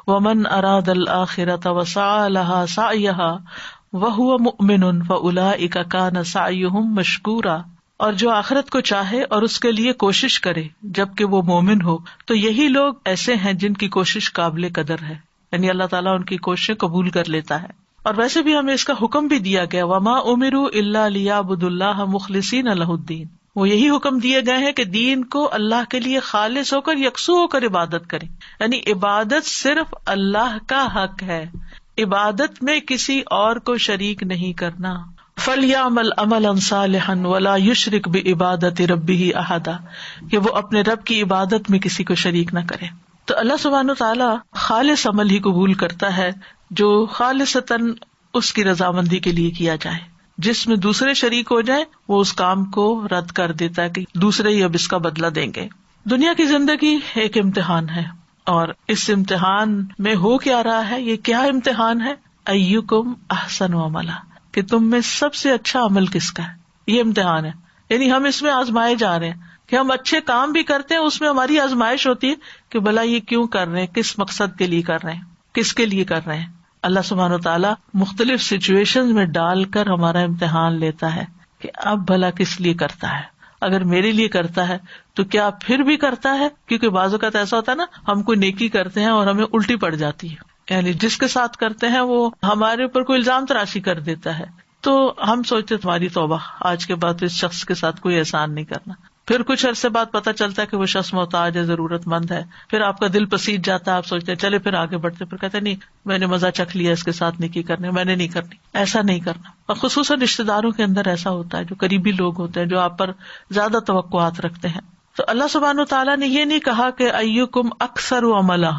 وَمَنْ أَرَادَ الْآخِرَةَ وَسَعَى لَهَا سَعْيَهَا وَهُوَ مُؤْمِنٌ فَأُولَئِكَ كَانَ سَعْيُهُمْ مَشْكُورًا، اور جو آخرت کو چاہے اور اس کے لیے کوشش کرے جبکہ وہ مومن ہو تو یہی لوگ ایسے ہیں جن کی کوشش قابل قدر ہے، یعنی اللہ تعالیٰ ان کی کوششیں قبول کر لیتا ہے. اور ویسے بھی ہمیں اس کا حکم بھی دیا گیا وَمَا أُمِرُوا إِلَّا لِيَعْبُدُوا اللَّهَ مُخْلِصِينَ لَهُ الدِّينَ، وہ یہی حکم دیے گئے ہیں کہ دین کو اللہ کے لیے خالص ہو کر یکسو ہو کر عبادت کریں، یعنی عبادت صرف اللہ کا حق ہے، عبادت میں کسی اور کو شریک نہیں کرنا۔ فَلْيَعْمَلْ عَمَلًا صَالِحًا وَلَا يُشْرِكْ بِعِبَادَةِ رَبِّهِ أَحَدًا، کہ وہ اپنے رب کی عبادت میں کسی کو شریک نہ کرے۔ تو اللہ سبحانہ وتعالیٰ خالص عمل ہی قبول کرتا ہے جو خالصتاً اس کی رضامندی کے لیے کیا جائے، جس میں دوسرے شریک ہو جائیں وہ اس کام کو رد کر دیتا ہے کہ دوسرے ہی اب اس کا بدلہ دیں گے۔ دنیا کی زندگی ایک امتحان ہے، اور اس امتحان میں ہو کیا رہا ہے، یہ کیا امتحان ہے؟ ایکم احسن عملا، کہ تم میں سب سے اچھا عمل کس کا ہے، یہ امتحان ہے۔ یعنی ہم اس میں آزمائے جا رہے ہیں کہ ہم اچھے کام بھی کرتے ہیں، اس میں ہماری آزمائش ہوتی ہے کہ بھلا یہ کیوں کر رہے ہیں، کس مقصد کے لیے کر رہے ہیں، کس کے لیے کر رہے ہیں۔ اللہ سبحانہ وتعالیٰ مختلف سچویشن میں ڈال کر ہمارا امتحان لیتا ہے کہ اب بھلا کس لیے کرتا ہے۔ اگر میرے لیے کرتا ہے تو کیا پھر بھی کرتا ہے؟ کیونکہ بعض اوقات ایسا ہوتا ہے نا، ہم کوئی نیکی کرتے ہیں اور ہمیں الٹی پڑ جاتی ہے، یعنی جس کے ساتھ کرتے ہیں وہ ہمارے اوپر کوئی الزام تراشی کر دیتا ہے، تو ہم سوچتے تمہاری توبہ، آج کے بعد اس شخص کے ساتھ کوئی احسان نہیں کرنا۔ پھر کچھ عرصے بعد پتہ چلتا ہے کہ وہ شخص محتاج ہے، ضرورت مند ہے، پھر آپ کا دل پسیج جاتا ہے، آپ سوچتے ہیں چلے پھر آگے بڑھتے، پھر کہتے ہیں نہیں میں نے مزہ چکھ لیا اس کے ساتھ نیکی کرنے، میں نے نہیں کرنی، ایسا نہیں کرنا۔ اور خصوصاً رشتے داروں کے اندر ایسا ہوتا ہے، جو قریبی لوگ ہوتے ہیں جو آپ پر زیادہ توقعات رکھتے ہیں۔ تو اللہ سبحانہ وتعالیٰ نے یہ نہیں کہا کہ ایکم اکثر عملا،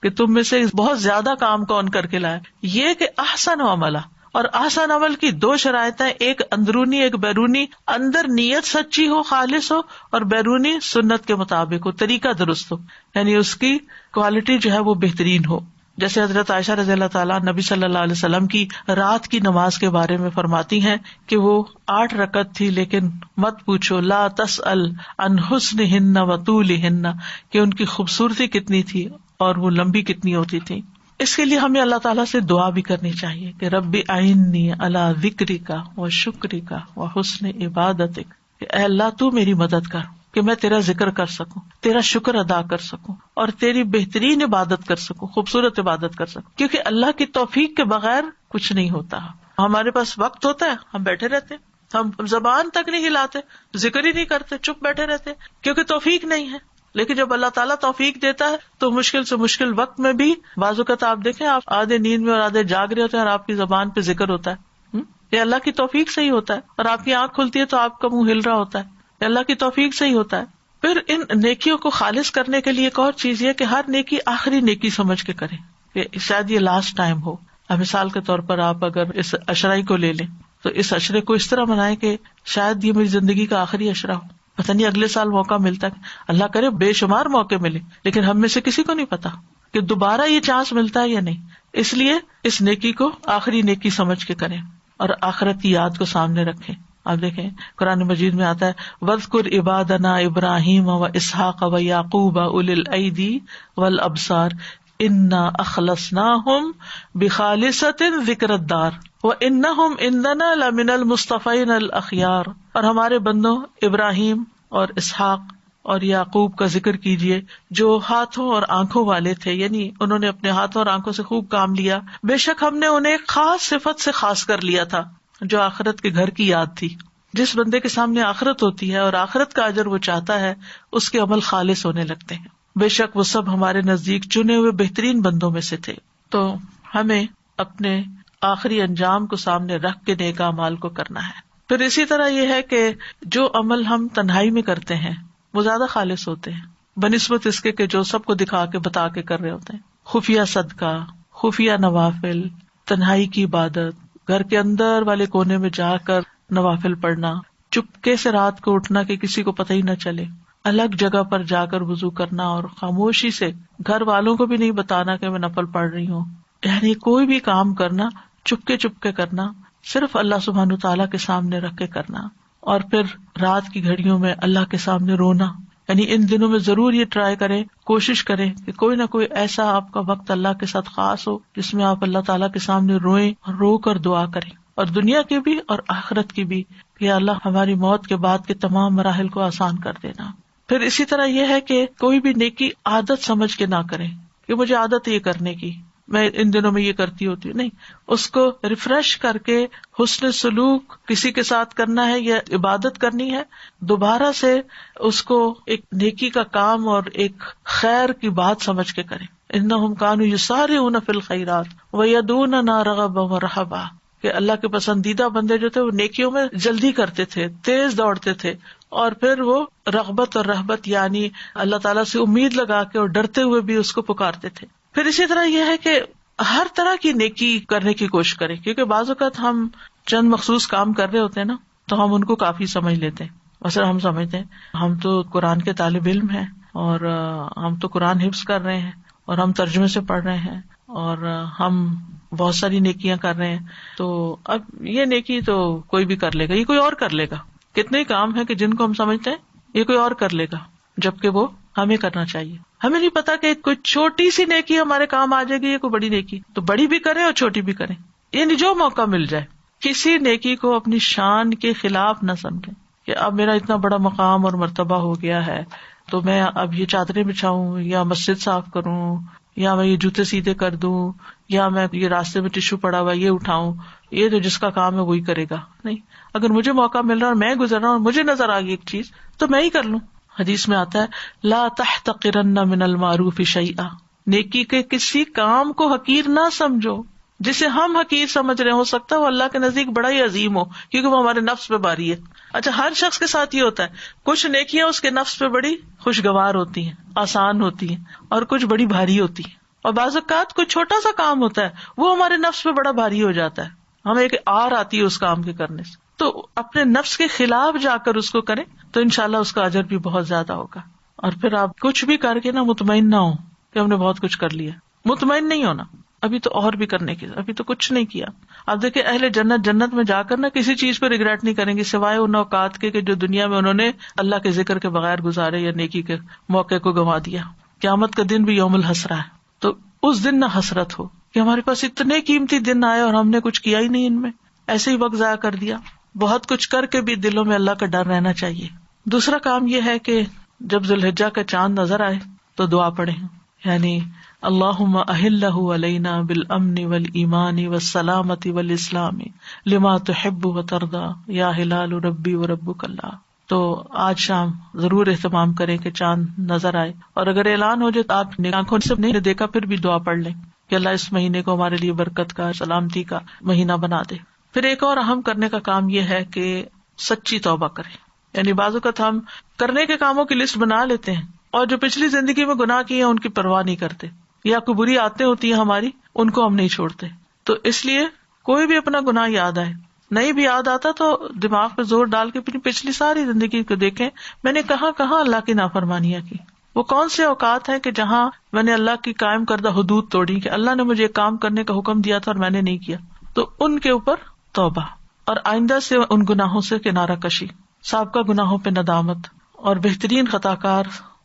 کہ تم میں سے بہت زیادہ کام کون کر کے لائے، یہ کہ احسن عملا۔ اور احسن عمل کی دو شرائط ہیں، ایک اندرونی ایک بیرونی، اندر نیت سچی ہو، خالص ہو، اور بیرونی سنت کے مطابق ہو، طریقہ درست ہو، یعنی اس کی کوالٹی جو ہے وہ بہترین ہو۔ جیسے حضرت عائشہ رضی اللہ تعالیٰ نبی صلی اللہ علیہ وسلم کی رات کی نماز کے بارے میں فرماتی ہیں کہ وہ 8 رکعت تھی، لیکن مت پوچھو، لا تسأل عن حسنہن وطولہن، کہ ان کی خوبصورتی کتنی تھی اور وہ لمبی کتنی ہوتی تھی۔ اس کے لیے ہمیں اللہ تعالیٰ سے دعا بھی کرنی چاہیے کہ رب اعنی علی ذکرک و شکرک و حسن عبادتک، کہ اے اللہ تو میری مدد کر کہ میں تیرا ذکر کر سکوں، تیرا شکر ادا کر سکوں، اور تیری بہترین عبادت کر سکوں، خوبصورت عبادت کر سکوں، کیونکہ اللہ کی توفیق کے بغیر کچھ نہیں ہوتا۔ ہمارے پاس وقت ہوتا ہے، ہم بیٹھے رہتے ہیں، ہم زبان تک نہیں ہلاتے، ذکر ہی نہیں کرتے، چپ بیٹھے رہتے، کیونکہ توفیق نہیں ہے۔ لیکن جب اللہ تعالیٰ توفیق دیتا ہے تو مشکل سے مشکل وقت میں بھی، بعض اوقات آپ دیکھیں آپ آدھے نیند میں اور آدھے جاگ رہے ہوتے ہیں اور آپ کی زبان پہ ذکر ہوتا ہے، یہ اللہ کی توفیق سے ہی ہوتا ہے۔ اور آپ کی آنکھ کھلتی ہے تو آپ کا منہ ہل رہا ہوتا ہے، یہ اللہ کی توفیق سے ہی ہوتا ہے۔ پھر ان نیکیوں کو خالص کرنے کے لیے ایک اور چیز یہ کہ ہر نیکی آخری نیکی سمجھ کے کریں، کہ شاید یہ لاسٹ ٹائم ہو۔ اب مثال کے طور پر آپ اگر اس عشرہ کو لے لیں تو اس عشرے کو اس طرح منائیں کہ شاید یہ میری زندگی کا آخری عشرہ ہو، پتہ نہیں اگلے سال موقع ملتا ہے، اللہ کرے بے شمار موقع ملے، لیکن ہم میں سے کسی کو نہیں پتا کہ دوبارہ یہ چانس ملتا ہے یا نہیں۔ اس لیے اس نیکی کو آخری نیکی سمجھ کے کریں اور آخرت کی یاد کو سامنے رکھیں۔ آپ دیکھیں قرآن مجید میں آتا ہے وَاذْكُرْ عِبَادَنَا إِبْرَاهِيمَ وَإِسْحَاقَ وَيَعْقُوبَ أُولِي الْأَيْدِي وَالْأَبْصَارِ إِنَّا أَخْلَصْنَاهُمْ بِخَالِصَةٍ ذِكْرَ الدَّارِ وَإِنَّهُمْ عِندَنَا لَمِنَ الْمُصْطَفَيْنَ الْأَخْيَارِ۔ اور ہمارے بندوں ابراہیم اور اسحاق اور یعقوب کا ذکر کیجیے جو ہاتھوں اور آنکھوں والے تھے، یعنی انہوں نے اپنے ہاتھوں اور آنکھوں سے خوب کام لیا، بے شک ہم نے انہیں ایک خاص صفت سے خاص کر لیا تھا جو آخرت کے گھر کی یاد تھی۔ جس بندے کے سامنے آخرت ہوتی ہے اور آخرت کا اجر وہ چاہتا ہے، اس کے عمل خالص ہونے لگتے ہیں۔ بے شک وہ سب ہمارے نزدیک چنے ہوئے بہترین بندوں میں سے تھے۔ تو ہمیں اپنے آخری انجام کو سامنے رکھ کے نیک اعمال کو کرنا ہے۔ پھر اسی طرح یہ ہے کہ جو عمل ہم تنہائی میں کرتے ہیں وہ زیادہ خالص ہوتے ہیں بنسبت اس کے کہ جو سب کو دکھا کے بتا کے کر رہے ہوتے ہیں۔ خفیہ صدقہ، خفیہ نوافل، تنہائی کی عبادت، گھر کے اندر والے کونے میں جا کر نوافل پڑھنا، چپکے سے رات کو اٹھنا کہ کسی کو پتہ ہی نہ چلے، الگ جگہ پر جا کر وضو کرنا اور خاموشی سے گھر والوں کو بھی نہیں بتانا کہ میں نفل پڑھ رہی ہوں، یعنی کوئی بھی کام کرنا چپکے کرنا، صرف اللہ سبحانہ تعالیٰ کے سامنے رکھ کے کرنا۔ اور پھر رات کی گھڑیوں میں اللہ کے سامنے رونا، یعنی ان دنوں میں ضرور یہ ٹرائی کریں، کوشش کریں کہ کوئی نہ کوئی ایسا آپ کا وقت اللہ کے ساتھ خاص ہو جس میں آپ اللہ تعالیٰ کے سامنے روئیں اور رو کر دعا کریں، اور دنیا کی بھی اور آخرت کی بھی کہ اللہ ہماری موت کے بعد کے تمام مراحل کو آسان کر دینا۔ پھر اسی طرح یہ ہے کہ کوئی بھی نیکی عادت سمجھ کے نہ کریں کہ مجھے عادت یہ کرنے کی، میں ان دنوں میں یہ کرتی ہوتی ہوں. نہیں، اس کو ریفریش کر کے حسن سلوک کسی کے ساتھ کرنا ہے یا عبادت کرنی ہے، دوبارہ سے اس کو ایک نیکی کا کام اور ایک خیر کی بات سمجھ کے کریں. انہم کانوا یسارعون فی الخیرات ویدعوننا رغبا ورہبا، کہ اللہ کے پسندیدہ بندے جو تھے وہ نیکیوں میں جلدی کرتے تھے، تیز دوڑتے تھے، اور پھر وہ رغبت اور رہبت یعنی اللہ تعالیٰ سے امید لگا کے اور ڈرتے ہوئے بھی اس کو پکارتے تھے. پھر اسی طرح یہ ہے کہ ہر طرح کی نیکی کرنے کی کوشش کریں، کیونکہ بعض اوقات ہم چند مخصوص کام کر رہے ہوتے ہیں نا، تو ہم ان کو کافی سمجھ لیتے ہیں. مثلا ہم سمجھتے ہیں ہم تو قرآن کے طالب علم ہیں اور ہم تو قرآن حفظ کر رہے ہیں اور ہم ترجمے سے پڑھ رہے ہیں اور ہم بہت ساری نیکیاں کر رہے ہیں، تو اب یہ نیکی تو کوئی بھی کر لے گا، یہ کوئی اور کر لے گا. کتنے کام ہیں کہ جن کو ہم سمجھتے ہیں یہ کوئی اور کر لے گا، جبکہ وہ ہمیں کرنا چاہیے. ہمیں نہیں پتا کہ کوئی چھوٹی سی نیکی ہمارے کام آ جائے گی، یہ کوئی بڑی نیکی، تو بڑی بھی کریں اور چھوٹی بھی کریں، یعنی جو موقع مل جائے. کسی نیکی کو اپنی شان کے خلاف نہ سمجھیں کہ اب میرا اتنا بڑا مقام اور مرتبہ ہو گیا ہے تو میں اب یہ چادریں بچھاؤں یا مسجد صاف کروں یا میں یہ جوتے سیدھے کر دوں یا میں یہ راستے میں ٹشو پڑا ہوا یہ اٹھاؤں، یہ تو جس کا کام ہے وہی کرے گا. نہیں، اگر مجھے موقع مل رہا ہے اور میں گزر رہا ہوں اور مجھے نظر آ گئی ایک چیز تو میں ہی کر لوں. حدیث میں آتا ہے لا تحتقرن من المعروف شیئا، نیکی کے کسی کام کو حقیر نہ سمجھو. جسے ہم حقیر سمجھ رہے، ہو سکتا ہے وہ اللہ کے نزدیک بڑا ہی عظیم ہو، کیونکہ وہ ہمارے نفس پہ بھاری ہے. اچھا، ہر شخص کے ساتھ یہ ہوتا ہے، کچھ نیکیاں اس کے نفس پہ بڑی خوشگوار ہوتی ہیں، آسان ہوتی ہیں، اور کچھ بڑی بھاری ہوتی ہیں. اور بعض اوقات کوئی چھوٹا سا کام ہوتا ہے وہ ہمارے نفس پہ بڑا بھاری ہو جاتا ہے، ہمیں ایک آر آتی ہے اس کام کے کرنے سے. تو اپنے نفس کے خلاف جا کر اس کو کریں تو انشاءاللہ اس کا اجر بھی بہت زیادہ ہوگا. اور پھر آپ کچھ بھی کر کے نا مطمئن نہ ہو کہ ہم نے بہت کچھ کر لیا، مطمئن نہیں ہونا، ابھی تو اور بھی کرنے کی، ابھی تو کچھ نہیں کیا. آپ دیکھیں اہل جنت جنت میں جا کر نا کسی چیز پہ ریگریٹ نہیں کریں گے سوائے ان اوقات کے کہ جو دنیا میں انہوں نے اللہ کے ذکر کے بغیر گزارے یا نیکی کے موقع کو گنوا دیا. قیامت کا دن بھی یوم الحسرہ ہے، تو اس دن نہ حسرت ہو کہ ہمارے پاس اتنے قیمتی دن آئے اور ہم نے کچھ کیا ہی نہیں، ان میں ایسے ہی وقت ضائع کر دیا. بہت کچھ کر کے بھی دلوں میں اللہ کا ڈر رہنا چاہیے. دوسرا کام یہ ہے کہ جب ذوالحجہ کا چاند نظر آئے تو دعا پڑھیں، یعنی اللہم اہلہ علینا بالامن والایمان والسلامۃ والاسلام لما تحب وترضی یا ہلال ربی وربک اللہ. تو آج شام ضرور اہتمام کریں کہ چاند نظر آئے، اور اگر اعلان ہو جائے تو آپ نے آنکھوں سے نہیں دیکھا پھر بھی دعا پڑھ لیں کہ اللہ اس مہینے کو ہمارے لیے برکت کا، سلامتی کا مہینہ بنا دے. پھر ایک اور اہم کرنے کا کام یہ ہے کہ سچی توبہ کریں. یعنی بعض اوقات ہم کرنے کے کاموں کی لسٹ بنا لیتے ہیں اور جو پچھلی زندگی میں گناہ کیے ہیں ان کی پرواہ نہیں کرتے، یا کوئی بری عادتیں ہوتی ہیں ہماری ان کو ہم نہیں چھوڑتے. تو اس لیے کوئی بھی اپنا گناہ یاد آئے، نہیں بھی یاد آتا تو دماغ پہ زور ڈال کے پچھلی ساری زندگی کو دیکھیں میں نے کہاں کہاں اللہ کی نافرمانیاں کی، وہ کون سے اوقات ہیں کہ جہاں میں نے اللہ کی قائم کردہ حدود توڑی کہ اللہ نے مجھے ایک کام کرنے کا حکم دیا تھا اور میں نے نہیں کیا. تو ان کے اوپر توبہ اور آئندہ سے ان گناہوں سے کنارہ کشی، سابقہ گناہوں پہ ندامت. اور بہترین خطا کار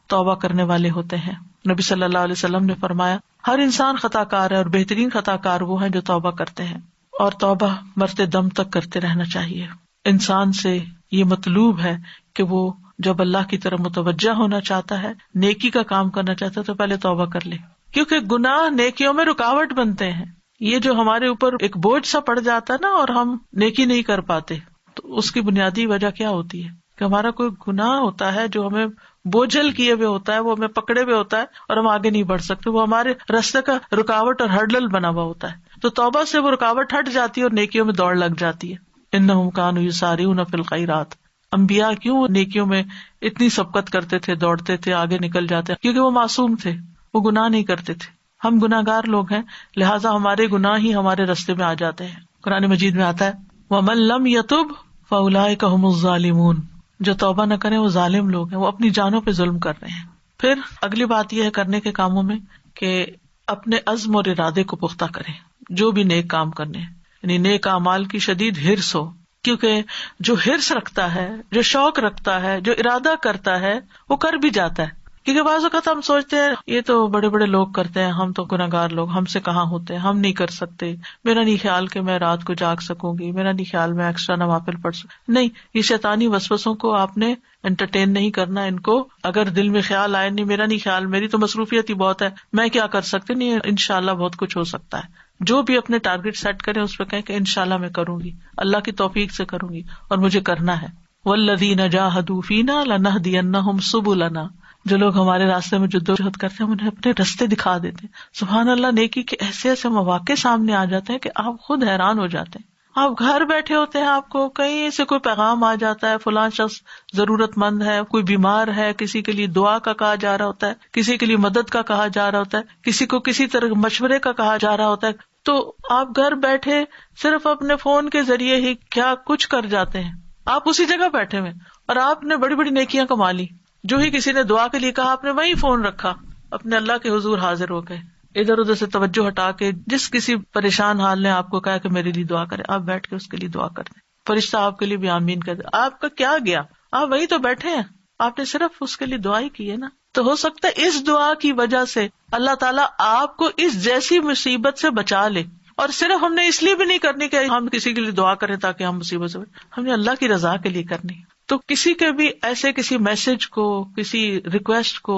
توبہ کرنے والے ہوتے ہیں. نبی صلی اللہ علیہ وسلم نے فرمایا ہر انسان خطا کار ہے اور بہترین خطا کار وہ ہیں جو توبہ کرتے ہیں. اور توبہ مرتے دم تک کرتے رہنا چاہیے. انسان سے یہ مطلوب ہے کہ وہ جب اللہ کی طرف متوجہ ہونا چاہتا ہے، نیکی کا کام کرنا چاہتا ہے، تو پہلے توبہ کر لے، کیونکہ گناہ نیکیوں میں رکاوٹ بنتے ہیں. یہ جو ہمارے اوپر ایک بوجھ سا پڑ جاتا ہے نا اور ہم نیکی نہیں کر پاتے، تو اس کی بنیادی وجہ کیا ہوتی ہے کہ ہمارا کوئی گناہ ہوتا ہے جو ہمیں بوجھل کیے ہوئے ہوتا ہے، وہ ہمیں پکڑے ہوئے ہوتا ہے اور ہم آگے نہیں بڑھ سکتے، وہ ہمارے راستے کا رکاوٹ اور ہرڈل بنا ہوا ہوتا ہے. تو توبہ سے وہ رکاوٹ ہٹ جاتی ہے اور نیکیوں میں دوڑ لگ جاتی ہے. انہم کانوا یسارعون فی الخیرات. انبیاء کیوں نیکیوں میں اتنی سبقت کرتے تھے، دوڑتے تھے، آگے نکل جاتے، کیونکہ وہ معصوم تھے، وہ گناہ نہیں کرتے تھے. ہم گناہگار لوگ ہیں، لہٰذا ہمارے گناہ ہی ہمارے راستے میں آ جاتے ہیں. قرآن مجید میں آتا ہے وَمَن لَّمْ يَتُبْ فَأُولَٰئِكَ هُمُ الظَّالِمُونَ. جو توبہ نہ کریں وہ ظالم لوگ ہیں، وہ اپنی جانوں پہ ظلم کر رہے ہیں. پھر اگلی بات یہ ہے کرنے کے کاموں میں کہ اپنے عزم اور ارادے کو پختہ کریں. جو بھی نیک کام کرنے، یعنی نیک اعمال کی شدید ہرس ہو، کیونکہ جو ہرس رکھتا ہے، جو شوق رکھتا ہے، جو ارادہ کرتا ہے وہ کر بھی جاتا ہے. کیونکہ بعض اوقات ہم سوچتے ہیں یہ تو بڑے بڑے لوگ کرتے ہیں، ہم تو گناہگار لوگ، ہم سے کہاں ہوتے ہیں، ہم نہیں کر سکتے، میرا نہیں خیال کہ میں رات کو جاگ سکوں گی، میرا نہیں خیال میں ایکسٹرا نوافل پڑھ سکوں. نہیں، یہ شیطانی وسوسوں کو آپ نے انٹرٹین نہیں کرنا. ان کو اگر دل میں خیال آئے نہیں میرا نہیں خیال، میری تو مصروفیت ہی بہت ہے، میں کیا کر سکتی، نہیں، انشاءاللہ بہت کچھ ہو سکتا ہے. جو بھی اپنے ٹارگیٹ سیٹ کریں اس پہ کہیں کہ انشاءاللہ میں کروں گی، اللہ کی توفیق سے کروں گی اور مجھے کرنا ہے. والذین جاہدوا فینا لنہدینہم سبلنا، جو لوگ ہمارے راستے میں جدوجہد کرتے ہیں انہیں اپنے راستے دکھا دیتے ہیں. سبحان اللہ، نیکی کے ایسے ایسے مواقع سامنے آ جاتے ہیں کہ آپ خود حیران ہو جاتے ہیں. آپ گھر بیٹھے ہوتے ہیں، آپ کو کہیں سے کوئی پیغام آ جاتا ہے، فلاں شخص ضرورت مند ہے، کوئی بیمار ہے، کسی کے لیے دعا کا کہا جا رہا ہوتا ہے، کسی کے لیے مدد کا کہا جا رہا ہوتا ہے، کسی کو کسی طرح مشورے کا کہا جا رہا ہوتا ہے. تو آپ گھر بیٹھے صرف اپنے فون کے ذریعے ہی کیا کچھ کر جاتے ہیں. آپ اسی جگہ بیٹھے ہوئے اور آپ نے بڑی بڑی نیکیاں کما لی. جو ہی کسی نے دعا کے لیے کہا آپ نے وہی فون رکھا، اپنے اللہ کے حضور حاضر ہو گئے. ادھر ادھر سے توجہ ہٹا کے جس کسی پریشان حال نے آپ کو کہا کہ میرے لیے دعا کرے، آپ بیٹھ کے اس کے لیے دعا کر دیں، فرشتہ آپ کے لیے بھی آمین کر دے. آپ کا کیا گیا، آپ وہی تو بیٹھے ہیں، آپ نے صرف اس کے لیے دعا ہی کی ہے نا. تو ہو سکتا ہے اس دعا کی وجہ سے اللہ تعالیٰ آپ کو اس جیسی مصیبت سے بچا لے. اور صرف ہم نے اس لیے بھی نہیں کرنی کہ ہم کسی کے لیے دعا کریں تاکہ ہم مصیبت سے بچیں، ہم نے اللہ کی رضا کے لیے کرنی. تو کسی کے بھی ایسے کسی میسج کو، کسی ریکویسٹ کو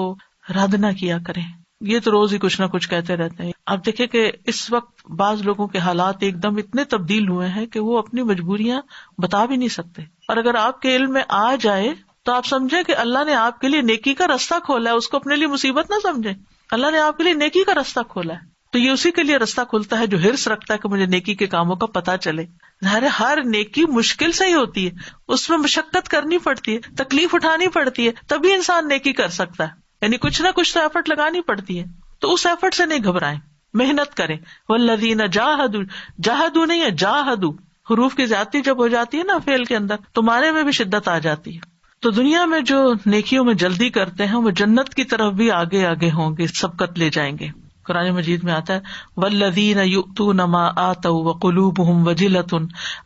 رد نہ کیا کریں. یہ تو روز ہی کچھ نہ کچھ کہتے رہتے ہیں. آپ دیکھیں کہ اس وقت بعض لوگوں کے حالات ایک دم اتنے تبدیل ہوئے ہیں کہ وہ اپنی مجبوریاں بتا بھی نہیں سکتے. اور اگر آپ کے علم میں آ جائے تو آپ سمجھیں کہ اللہ نے آپ کے لیے نیکی کا رستہ کھولا ہے، اس کو اپنے لیے مصیبت نہ سمجھیں. اللہ نے آپ کے لیے نیکی کا رستہ کھولا ہے تو یہ اسی کے لیے رستہ کھلتا ہے جو حرص رکھتا ہے کہ مجھے نیکی کے کاموں کا پتہ چلے. ہر نیکی مشکل سے ہی ہوتی ہے، اس میں مشقت کرنی پڑتی ہے، تکلیف اٹھانی پڑتی ہے، تبھی انسان نیکی کر سکتا ہے. یعنی کچھ نہ کچھ تو ایفرٹ لگانی پڑتی ہے. تو اس ایفرٹ سے نہیں گھبرائیں، محنت کریں. والذین جاہدوا، جاہدوا نہیں ہے جاہدوا. حروف کی زیادتی جب ہو جاتی ہے نا فعل کے اندر تو معنی میں بھی شدت آ جاتی ہے. تو دنیا میں جو نیکیوں میں جلدی کرتے ہیں وہ جنت کی طرف بھی آگے آگے ہوں گے، سبقت لے جائیں گے. قرآن مجید میں آتا ہے والذین یؤتون ما آتوا وقلوبهم وجلۃ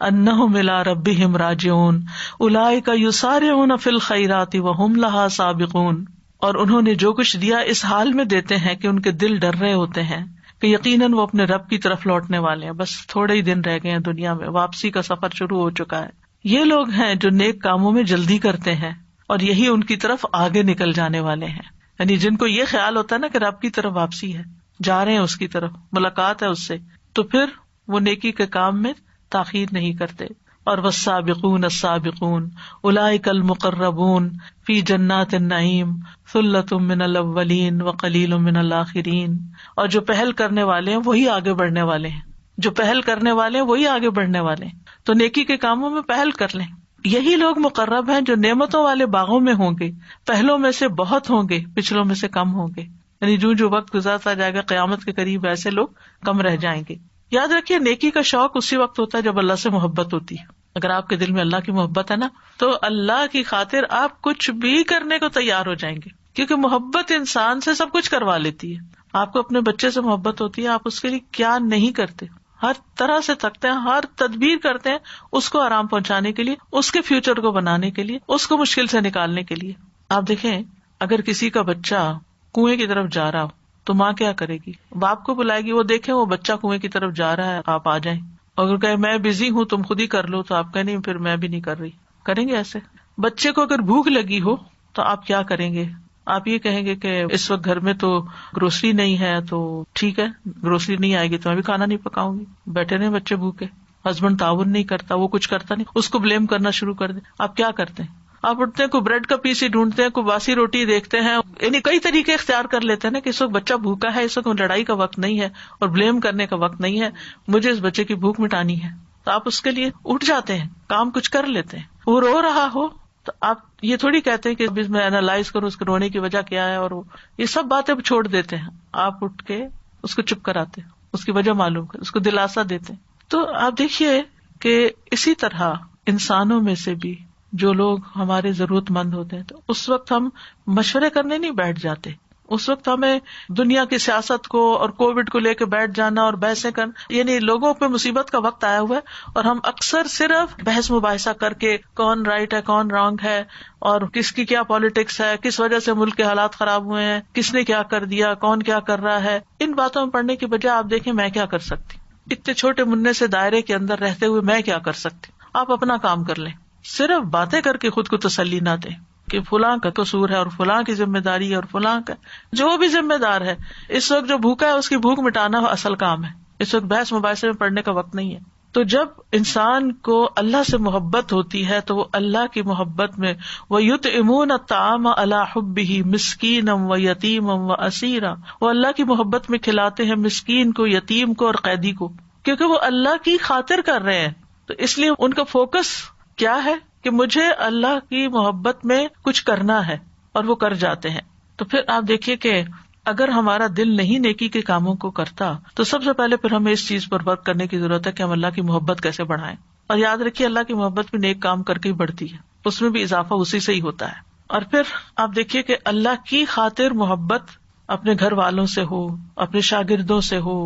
انہم الی ربہم راجعون اولئک یسارعون فی الخیرات وہم لہا سابقون. اور انہوں نے جو کچھ دیا اس حال میں دیتے ہیں کہ ان کے دل ڈر رہے ہوتے ہیں کہ یقیناً وہ اپنے رب کی طرف لوٹنے والے ہیں، بس تھوڑے ہی دن رہ گئے ہیں دنیا میں، واپسی کا سفر شروع ہو چکا ہے. یہ لوگ ہیں جو نیک کاموں میں جلدی کرتے ہیں اور یہی ان کی طرف آگے نکل جانے والے ہیں. یعنی جن کو یہ خیال ہوتا ہے نا کہ رب کی طرف واپسی ہے، جا رہے ہیں اس کی طرف، ملاقات ہے اس سے، تو پھر وہ نیکی کے کام میں تاخیر نہیں کرتے. اور والسابقون السابقون اولئک المقربون فی جنات النعیم ثلۃ من الاولین وقلیل من الاخرین. اور جو پہل کرنے والے ہیں وہی آگے بڑھنے والے ہیں، جو پہل کرنے والے ہیں وہی آگے بڑھنے والے ہیں. تو نیکی کے کاموں میں پہل کر لیں. یہی لوگ مقرب ہیں جو نعمتوں والے باغوں میں ہوں گے، پہلوں میں سے بہت ہوں گے، پچھلوں میں سے کم ہوں گے. یعنی جو وقت گزرتا جائے گا قیامت کے قریب ایسے لوگ کم رہ جائیں گے. یاد رکھیے نیکی کا شوق اسی وقت ہوتا ہے جب اللہ سے محبت ہوتی ہے. اگر آپ کے دل میں اللہ کی محبت ہے نا تو اللہ کی خاطر آپ کچھ بھی کرنے کو تیار ہو جائیں گے، کیونکہ محبت انسان سے سب کچھ کروا لیتی ہے. آپ کو اپنے بچے سے محبت ہوتی ہے، آپ اس کے لیے کیا نہیں کرتے، ہر طرح سے تکتے ہیں، ہر تدبیر کرتے ہیں اس کو آرام پہنچانے کے لیے، اس کے فیوچر کو بنانے کے لیے، اس کو مشکل سے نکالنے کے لیے. آپ دیکھیں اگر کسی کا بچہ کنویں کی طرف جا رہا ہو تو ماں کیا کرے گی؟ باپ کو بلائے گی، وہ دیکھیں وہ بچہ کنویں کی طرف جا رہا ہے، آپ آ جائیں. اگر کہے میں بزی ہوں تم خود ہی کر لو تو آپ کہیں نہیں پھر میں بھی نہیں کر رہی. کریں گے ایسے؟ بچے کو اگر بھوک لگی ہو تو آپ کیا کریں گے؟ آپ یہ کہیں گے کہ اس وقت گھر میں تو گروسری نہیں ہے تو ٹھیک ہے گروسری نہیں آئے گی تو میں بھی کھانا نہیں پکاؤں گی. بیٹھے رہے بچے بھوکے، ہسبینڈ تعاون نہیں کرتا، وہ کچھ کرتا نہیں، اس کو بلیم کرنا شروع کر دیں. آپ کیا کرتے ہیں؟ آپ اٹھتے ہیں کوئی بریڈ کا پیس ہی ڈھونڈتے ہیں، کوئی باسی روٹی دیکھتے ہیں، یعنی کئی طریقے اختیار کر لیتے ہیں نا کہ اس وقت بچہ بھوکا ہے، اس وقت لڑائی کا وقت نہیں ہے اور بلیم کرنے کا وقت نہیں ہے، مجھے اس بچے کی بھوک مٹانی ہے. تو آپ اس کے لیے اٹھ جاتے ہیں، کام کچھ کر لیتے ہیں. وہ رو رہا ہو تو آپ یہ تھوڑی کہتے ہیں کہ میں اینالائز کروں اس کے رونے کی وجہ کیا ہے، اور یہ سب باتیں چھوڑ دیتے ہیں. آپ اٹھ کے اس کو چپ کراتے ہیں، اس کی وجہ معلوم کر، اس کو دلاسا دیتے ہیں. تو آپ دیکھیے کہ اسی طرح انسانوں میں سے بھی جو لوگ ہمارے ضرورت مند ہوتے ہیں تو اس وقت ہم مشورے کرنے نہیں بیٹھ جاتے، اس وقت ہمیں دنیا کی سیاست کو اور کووڈ کو لے کے بیٹھ جانا اور بحثیں کرنا، یعنی لوگوں پہ مصیبت کا وقت آیا ہوا ہے اور ہم اکثر صرف بحث مباحثہ کر کے کون رائٹ ہے کون رانگ ہے اور کس کی کیا پالیٹکس ہے، کس وجہ سے ملک کے حالات خراب ہوئے ہیں، کس نے کیا کر دیا، کون کیا کر رہا ہے، ان باتوں میں پڑھنے کی بجائے آپ دیکھیں میں کیا کر سکتی، اتنے چھوٹے مننے سے دائرے کے اندر رہتے ہوئے میں کیا کر سکتی. آپ اپنا کام کر لیں، صرف باتیں کر کے خود کو تسلی نہ دیں کہ فلاں کا قصور ہے اور فلاں کی ذمہ داری ہے اور فلاں کا، جو بھی ذمہ دار ہے اس وقت جو بھوکا ہے اس کی بھوک مٹانا اصل کام ہے. اس وقت بحث مباحثے میں پڑھنے کا وقت نہیں ہے. تو جب انسان کو اللہ سے محبت ہوتی ہے تو وہ اللہ کی محبت میں وَيُطْعِمُونَ الطَّعَامَ عَلَىٰ حُبِّهِ مِسْكِينًا وَيَتِيمًا وَأَسِيرًا، وہ اللہ کی محبت میں کھلاتے ہیں مسکین کو، یتیم کو اور قیدی کو، کیونکہ وہ اللہ کی خاطر کر رہے ہیں. تو اس لیے ان کا فوکس کیا ہے کہ مجھے اللہ کی محبت میں کچھ کرنا ہے اور وہ کر جاتے ہیں. تو پھر آپ دیکھیے کہ اگر ہمارا دل نہیں نیکی کے کاموں کو کرتا تو سب سے پہلے پھر ہمیں اس چیز پر ورک کرنے کی ضرورت ہے کہ ہم اللہ کی محبت کیسے بڑھائیں. اور یاد رکھیے اللہ کی محبت بھی نیک کام کر کے ہی بڑھتی ہے، اس میں بھی اضافہ اسی سے ہی ہوتا ہے. اور پھر آپ دیکھیے کہ اللہ کی خاطر محبت اپنے گھر والوں سے ہو، اپنے شاگردوں سے ہو،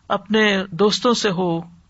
اپنے دوستوں سے ہو،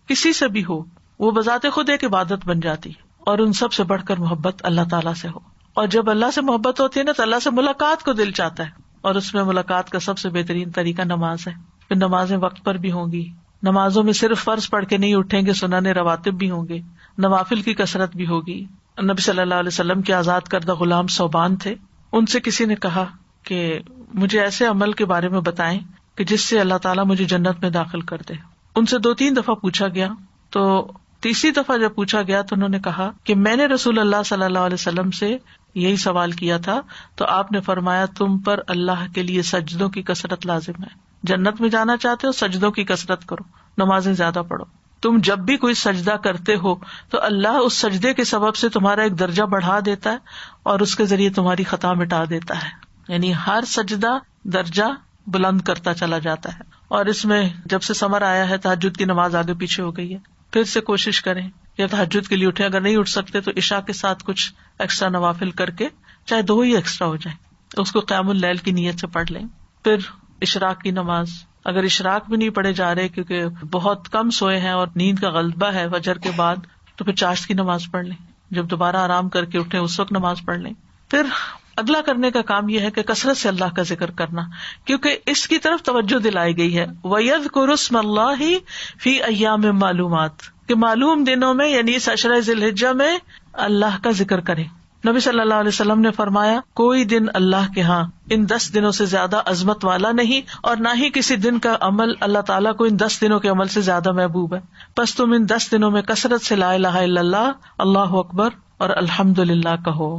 کسی سے بھی ہو، وہ بذات خود ایک عبادت بن جاتی ہے. اور ان سب سے بڑھ کر محبت اللہ تعالیٰ سے ہو. اور جب اللہ سے محبت ہوتی ہے نا تو اللہ سے ملاقات کو دل چاہتا ہے، اور اس میں ملاقات کا سب سے بہترین طریقہ نماز ہے. پھر نمازیں وقت پر بھی ہوں گی، نمازوں میں صرف فرض پڑھ کے نہیں اٹھیں گے، سنن رواتب بھی ہوں گے، نوافل کی کثرت بھی ہوگی. نبی صلی اللہ علیہ وسلم کے آزاد کردہ غلام ثوبان تھے، ان سے کسی نے کہا کہ مجھے ایسے عمل کے بارے میں بتائیں کہ جس سے اللہ تعالیٰ مجھے جنت میں داخل کر دے. ان سے 2-3 دفعہ پوچھا گیا، تو تیسری دفعہ جب پوچھا گیا تو انہوں نے کہا کہ میں نے رسول اللہ صلی اللہ علیہ وسلم سے یہی سوال کیا تھا تو آپ نے فرمایا تم پر اللہ کے لیے سجدوں کی کثرت لازم ہے. جنت میں جانا چاہتے ہو سجدوں کی کثرت کرو، نمازیں زیادہ پڑھو. تم جب بھی کوئی سجدہ کرتے ہو تو اللہ اس سجدے کے سبب سے تمہارا ایک درجہ بڑھا دیتا ہے اور اس کے ذریعے تمہاری خطا مٹا دیتا ہے. یعنی ہر سجدہ درجہ بلند کرتا چلا جاتا ہے. اور اس میں جب سے سمر آیا ہے تہجد کی نماز آگے پیچھے ہو گئی ہے، پھر سے کوشش کریں یا تہجد کے لیے اٹھیں، اگر نہیں اٹھ سکتے تو عشاء کے ساتھ کچھ ایکسٹرا نوافل کر کے چاہے 2 ہی ایکسٹرا ہو جائیں، اس کو قیام اللیل کی نیت سے پڑھ لیں. پھر اشراق کی نماز، اگر اشراق بھی نہیں پڑھے جا رہے کیونکہ بہت کم سوئے ہیں اور نیند کا غلبہ ہے فجر کے بعد، تو پھر چاشت کی نماز پڑھ لیں. جب دوبارہ آرام کر کے اٹھیں اس وقت نماز پڑھ لیں. پھر اگلا کرنے کا کام یہ ہے کہ کثرت سے اللہ کا ذکر کرنا، کیونکہ اس کی طرف توجہ دلائی گئی ہے. وَيَذْكُرُ اسْمَ اللَّهِ فِي أَيَّامٍ مَّعْلُومَاتٍ، کہ معلوم دنوں میں یعنی اس عشرہ ذی الحجہ میں اللہ کا ذکر کریں. نبی صلی اللہ علیہ وسلم نے فرمایا کوئی دن اللہ کے ہاں ان 10 دنوں سے زیادہ عظمت والا نہیں، اور نہ ہی کسی دن کا عمل اللہ تعالیٰ کو ان 10 دنوں کے عمل سے زیادہ محبوب ہے. پس تم ان 10 دنوں میں کثرت سے لا الہ الا اللہ، اللہ اکبر اور الحمدللہ کہو.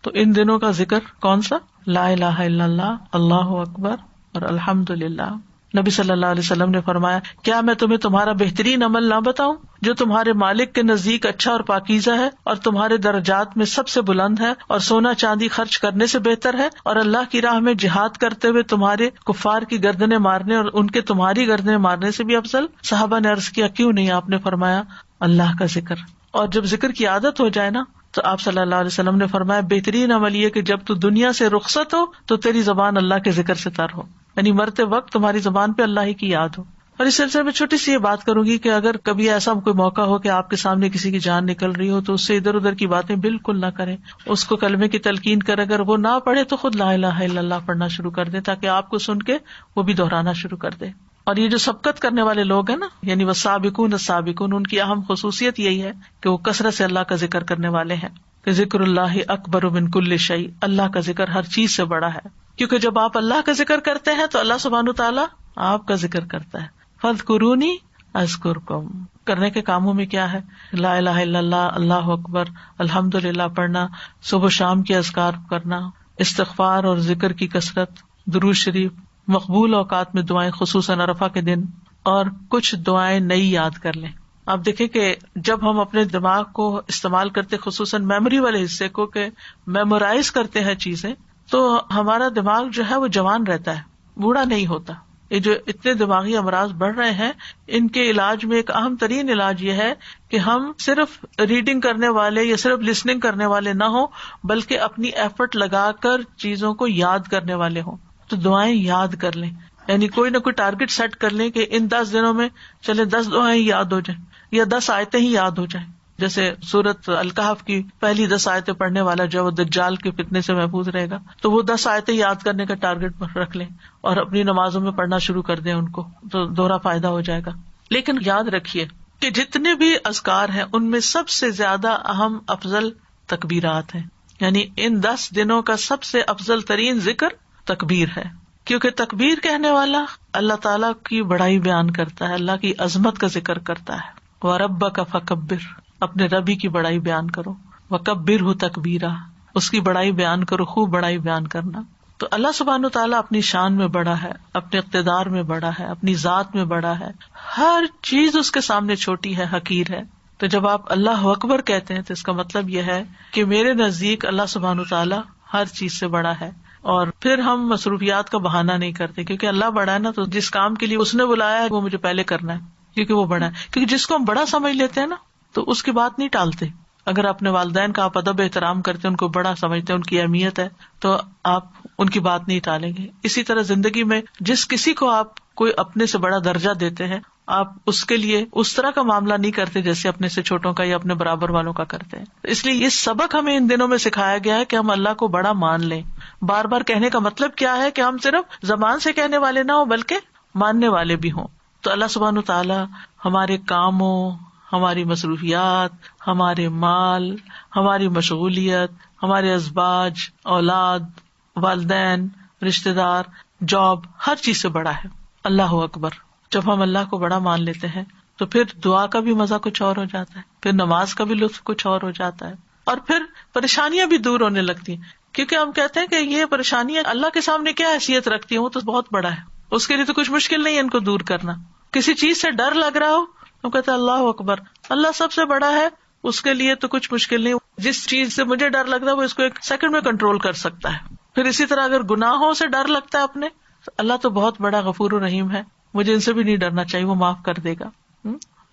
تو ان دنوں کا ذکر کون سا؟ لا الہ الا اللہ، اللہ اکبر اور الحمدللہ. نبی صلی اللہ علیہ وسلم نے فرمایا کیا میں تمہیں تمہارا بہترین عمل نہ بتاؤں جو تمہارے مالک کے نزدیک اچھا اور پاکیزہ ہے اور تمہارے درجات میں سب سے بلند ہے اور سونا چاندی خرچ کرنے سے بہتر ہے اور اللہ کی راہ میں جہاد کرتے ہوئے تمہارے کفار کی گردنیں مارنے اور ان کے تمہاری گردنیں مارنے سے بھی افضل؟ صحابہ نے عرض کیا کیوں نہیں؟ آپ نے فرمایا اللہ کا ذکر. اور جب ذکر کی عادت ہو جائے نا تو آپ صلی اللہ علیہ وسلم نے فرمایا بہترین عمل یہ کہ جب تو دنیا سے رخصت ہو تو تیری زبان اللہ کے ذکر سے تر ہو، یعنی مرتے وقت تمہاری زبان پہ اللہ ہی کی یاد ہو. اور اس سلسلے میں چھوٹی سی یہ بات کروں گی کہ اگر کبھی ایسا کوئی موقع ہو کہ آپ کے سامنے کسی کی جان نکل رہی ہو تو اس سے ادھر ادھر کی باتیں بالکل نہ کریں. اس کو کلمے کی تلقین کر، اگر وہ نہ پڑھے تو خود لا الہ الا اللہ پڑھنا شروع کر دیں تاکہ آپ کو سن کے وہ بھی دہرانا شروع کر دے. اور یہ جو سبقت کرنے والے لوگ ہیں نا، یعنی والسابقون السابقون، ان کی اہم خصوصیت یہی ہے کہ وہ کثرت سے اللہ کا ذکر کرنے والے ہیں. کہ ذکر اللہ اکبر من کل شیء، اللہ کا ذکر ہر چیز سے بڑا ہے، کیونکہ جب آپ اللہ کا ذکر کرتے ہیں تو اللہ سبحانہ وتعالیٰ آپ کا ذکر کرتا ہے. فاذکرونی اذکرکم، کرنے کے کاموں میں کیا ہے؟ لا الہ الا اللہ، اللہ اکبر، الحمدللہ پڑھنا، صبح شام کے اذکار کرنا، استغفار اور ذکر کی کثرت، درود شریف، مقبول اوقات میں دعائیں خصوصاً عرفہ کے دن، اور کچھ دعائیں نئی یاد کر لیں. آپ دیکھیں کہ جب ہم اپنے دماغ کو استعمال کرتے، خصوصاً میموری والے حصے کو، کہ میمورائز کرتے ہیں چیزیں، تو ہمارا دماغ جو ہے وہ جوان رہتا ہے، بوڑھا نہیں ہوتا. یہ جو اتنے دماغی امراض بڑھ رہے ہیں، ان کے علاج میں ایک اہم ترین علاج یہ ہے کہ ہم صرف ریڈنگ کرنے والے یا صرف لسننگ کرنے والے نہ ہوں، بلکہ اپنی ایفرٹ لگا کر چیزوں کو یاد کرنے والے ہوں. تو دعائیں یاد کر لیں، یعنی کوئی نہ کوئی ٹارگٹ سیٹ کر لیں کہ ان 10 دنوں میں چلے 10 دعائیں یاد ہو جائیں یا 10 آیتیں ہی یاد ہو جائیں. جیسے سورۃ الکہف کی پہلی 10 آیتیں پڑھنے والا جو دجال کے فتنے سے محفوظ رہے گا، تو وہ 10 آیتیں یاد کرنے کا ٹارگٹ رکھ لیں اور اپنی نمازوں میں پڑھنا شروع کر دیں ان کو، تو دوہرا فائدہ ہو جائے گا. لیکن یاد رکھیے کہ جتنے بھی اذکار ہیں ان میں سب سے زیادہ اہم افضل تکبیرات ہیں، یعنی ان 10 دنوں کا سب سے افضل ترین ذکر تکبیر ہے، کیونکہ تکبیر کہنے والا اللہ تعالیٰ کی بڑائی بیان کرتا ہے، اللہ کی عظمت کا ذکر کرتا ہے. وَرَبَّكَ فَكَبِّرْ، اپنے ربی کی بڑائی بیان کرو. وَكَبِّرْهُ تَكْبِيرًا، اس کی بڑائی بیان کرو، خوب بڑائی بیان کرنا. تو اللہ سبحانہ تعالیٰ اپنی شان میں بڑا ہے، اپنے اقتدار میں بڑا ہے، اپنی ذات میں بڑا ہے، ہر چیز اس کے سامنے چھوٹی ہے، حقیر ہے. تو جب آپ اللہ اکبر کہتے ہیں تو اس کا مطلب یہ ہے کہ میرے نزدیک اللہ سبحانہ تعالیٰ ہر چیز سے بڑا ہے. اور پھر ہم مصروفیات کا بہانہ نہیں کرتے، کیونکہ اللہ بڑا ہے نا، تو جس کام کے لیے اس نے بلایا ہے وہ مجھے پہلے کرنا ہے، کیونکہ وہ بڑا ہے. کیونکہ جس کو ہم بڑا سمجھ لیتے ہیں نا تو اس کی بات نہیں ٹالتے. اگر اپنے والدین کا آپ ادب احترام کرتے ہیں، ان کو بڑا سمجھتے ہیں، ان کی اہمیت ہے، تو آپ ان کی بات نہیں ٹالیں گے. اسی طرح زندگی میں جس کسی کو آپ کوئی اپنے سے بڑا درجہ دیتے ہیں، آپ اس کے لیے اس طرح کا معاملہ نہیں کرتے جیسے اپنے سے چھوٹوں کا یا اپنے برابر والوں کا کرتے ہیں. اس لیے یہ سبق ہمیں ان دنوں میں سکھایا گیا ہے کہ ہم اللہ کو بڑا مان لیں. بار بار کہنے کا مطلب کیا ہے کہ ہم صرف زبان سے کہنے والے نہ ہوں بلکہ ماننے والے بھی ہوں. تو اللہ سبحانہ تعالیٰ ہمارے کاموں، ہماری مصروفیات، ہمارے مال، ہماری مشغولیت، ہمارے ازواج، اولاد، والدین، رشتے دار، جاب، ہر چیز سے بڑا ہے. اللہ اکبر. جب ہم اللہ کو بڑا مان لیتے ہیں تو پھر دعا کا بھی مزہ کچھ اور ہو جاتا ہے، پھر نماز کا بھی لطف کچھ اور ہو جاتا ہے، اور پھر پریشانیاں بھی دور ہونے لگتی ہیں. کیونکہ ہم کہتے ہیں کہ یہ پریشانیاں اللہ کے سامنے کیا حیثیت رکھتی ہیں، وہ تو بہت بڑا ہے، اس کے لیے تو کچھ مشکل نہیں ہے ان کو دور کرنا. کسی چیز سے ڈر لگ رہا ہو تو کہتے ہیں اللہ اکبر، اللہ سب سے بڑا ہے، اس کے لیے تو کچھ مشکل نہیں. جس چیز سے مجھے ڈر لگ رہا ہے وہ اس کو ایک سیکنڈ میں کنٹرول کر سکتا ہے. پھر اسی طرح اگر گناہوں سے ڈر لگتا ہے اپنے، تو اللہ تو بہت بڑا غفور و رحیم ہے، مجھے ان سے بھی نہیں ڈرنا چاہیے، وہ معاف کر دے گا.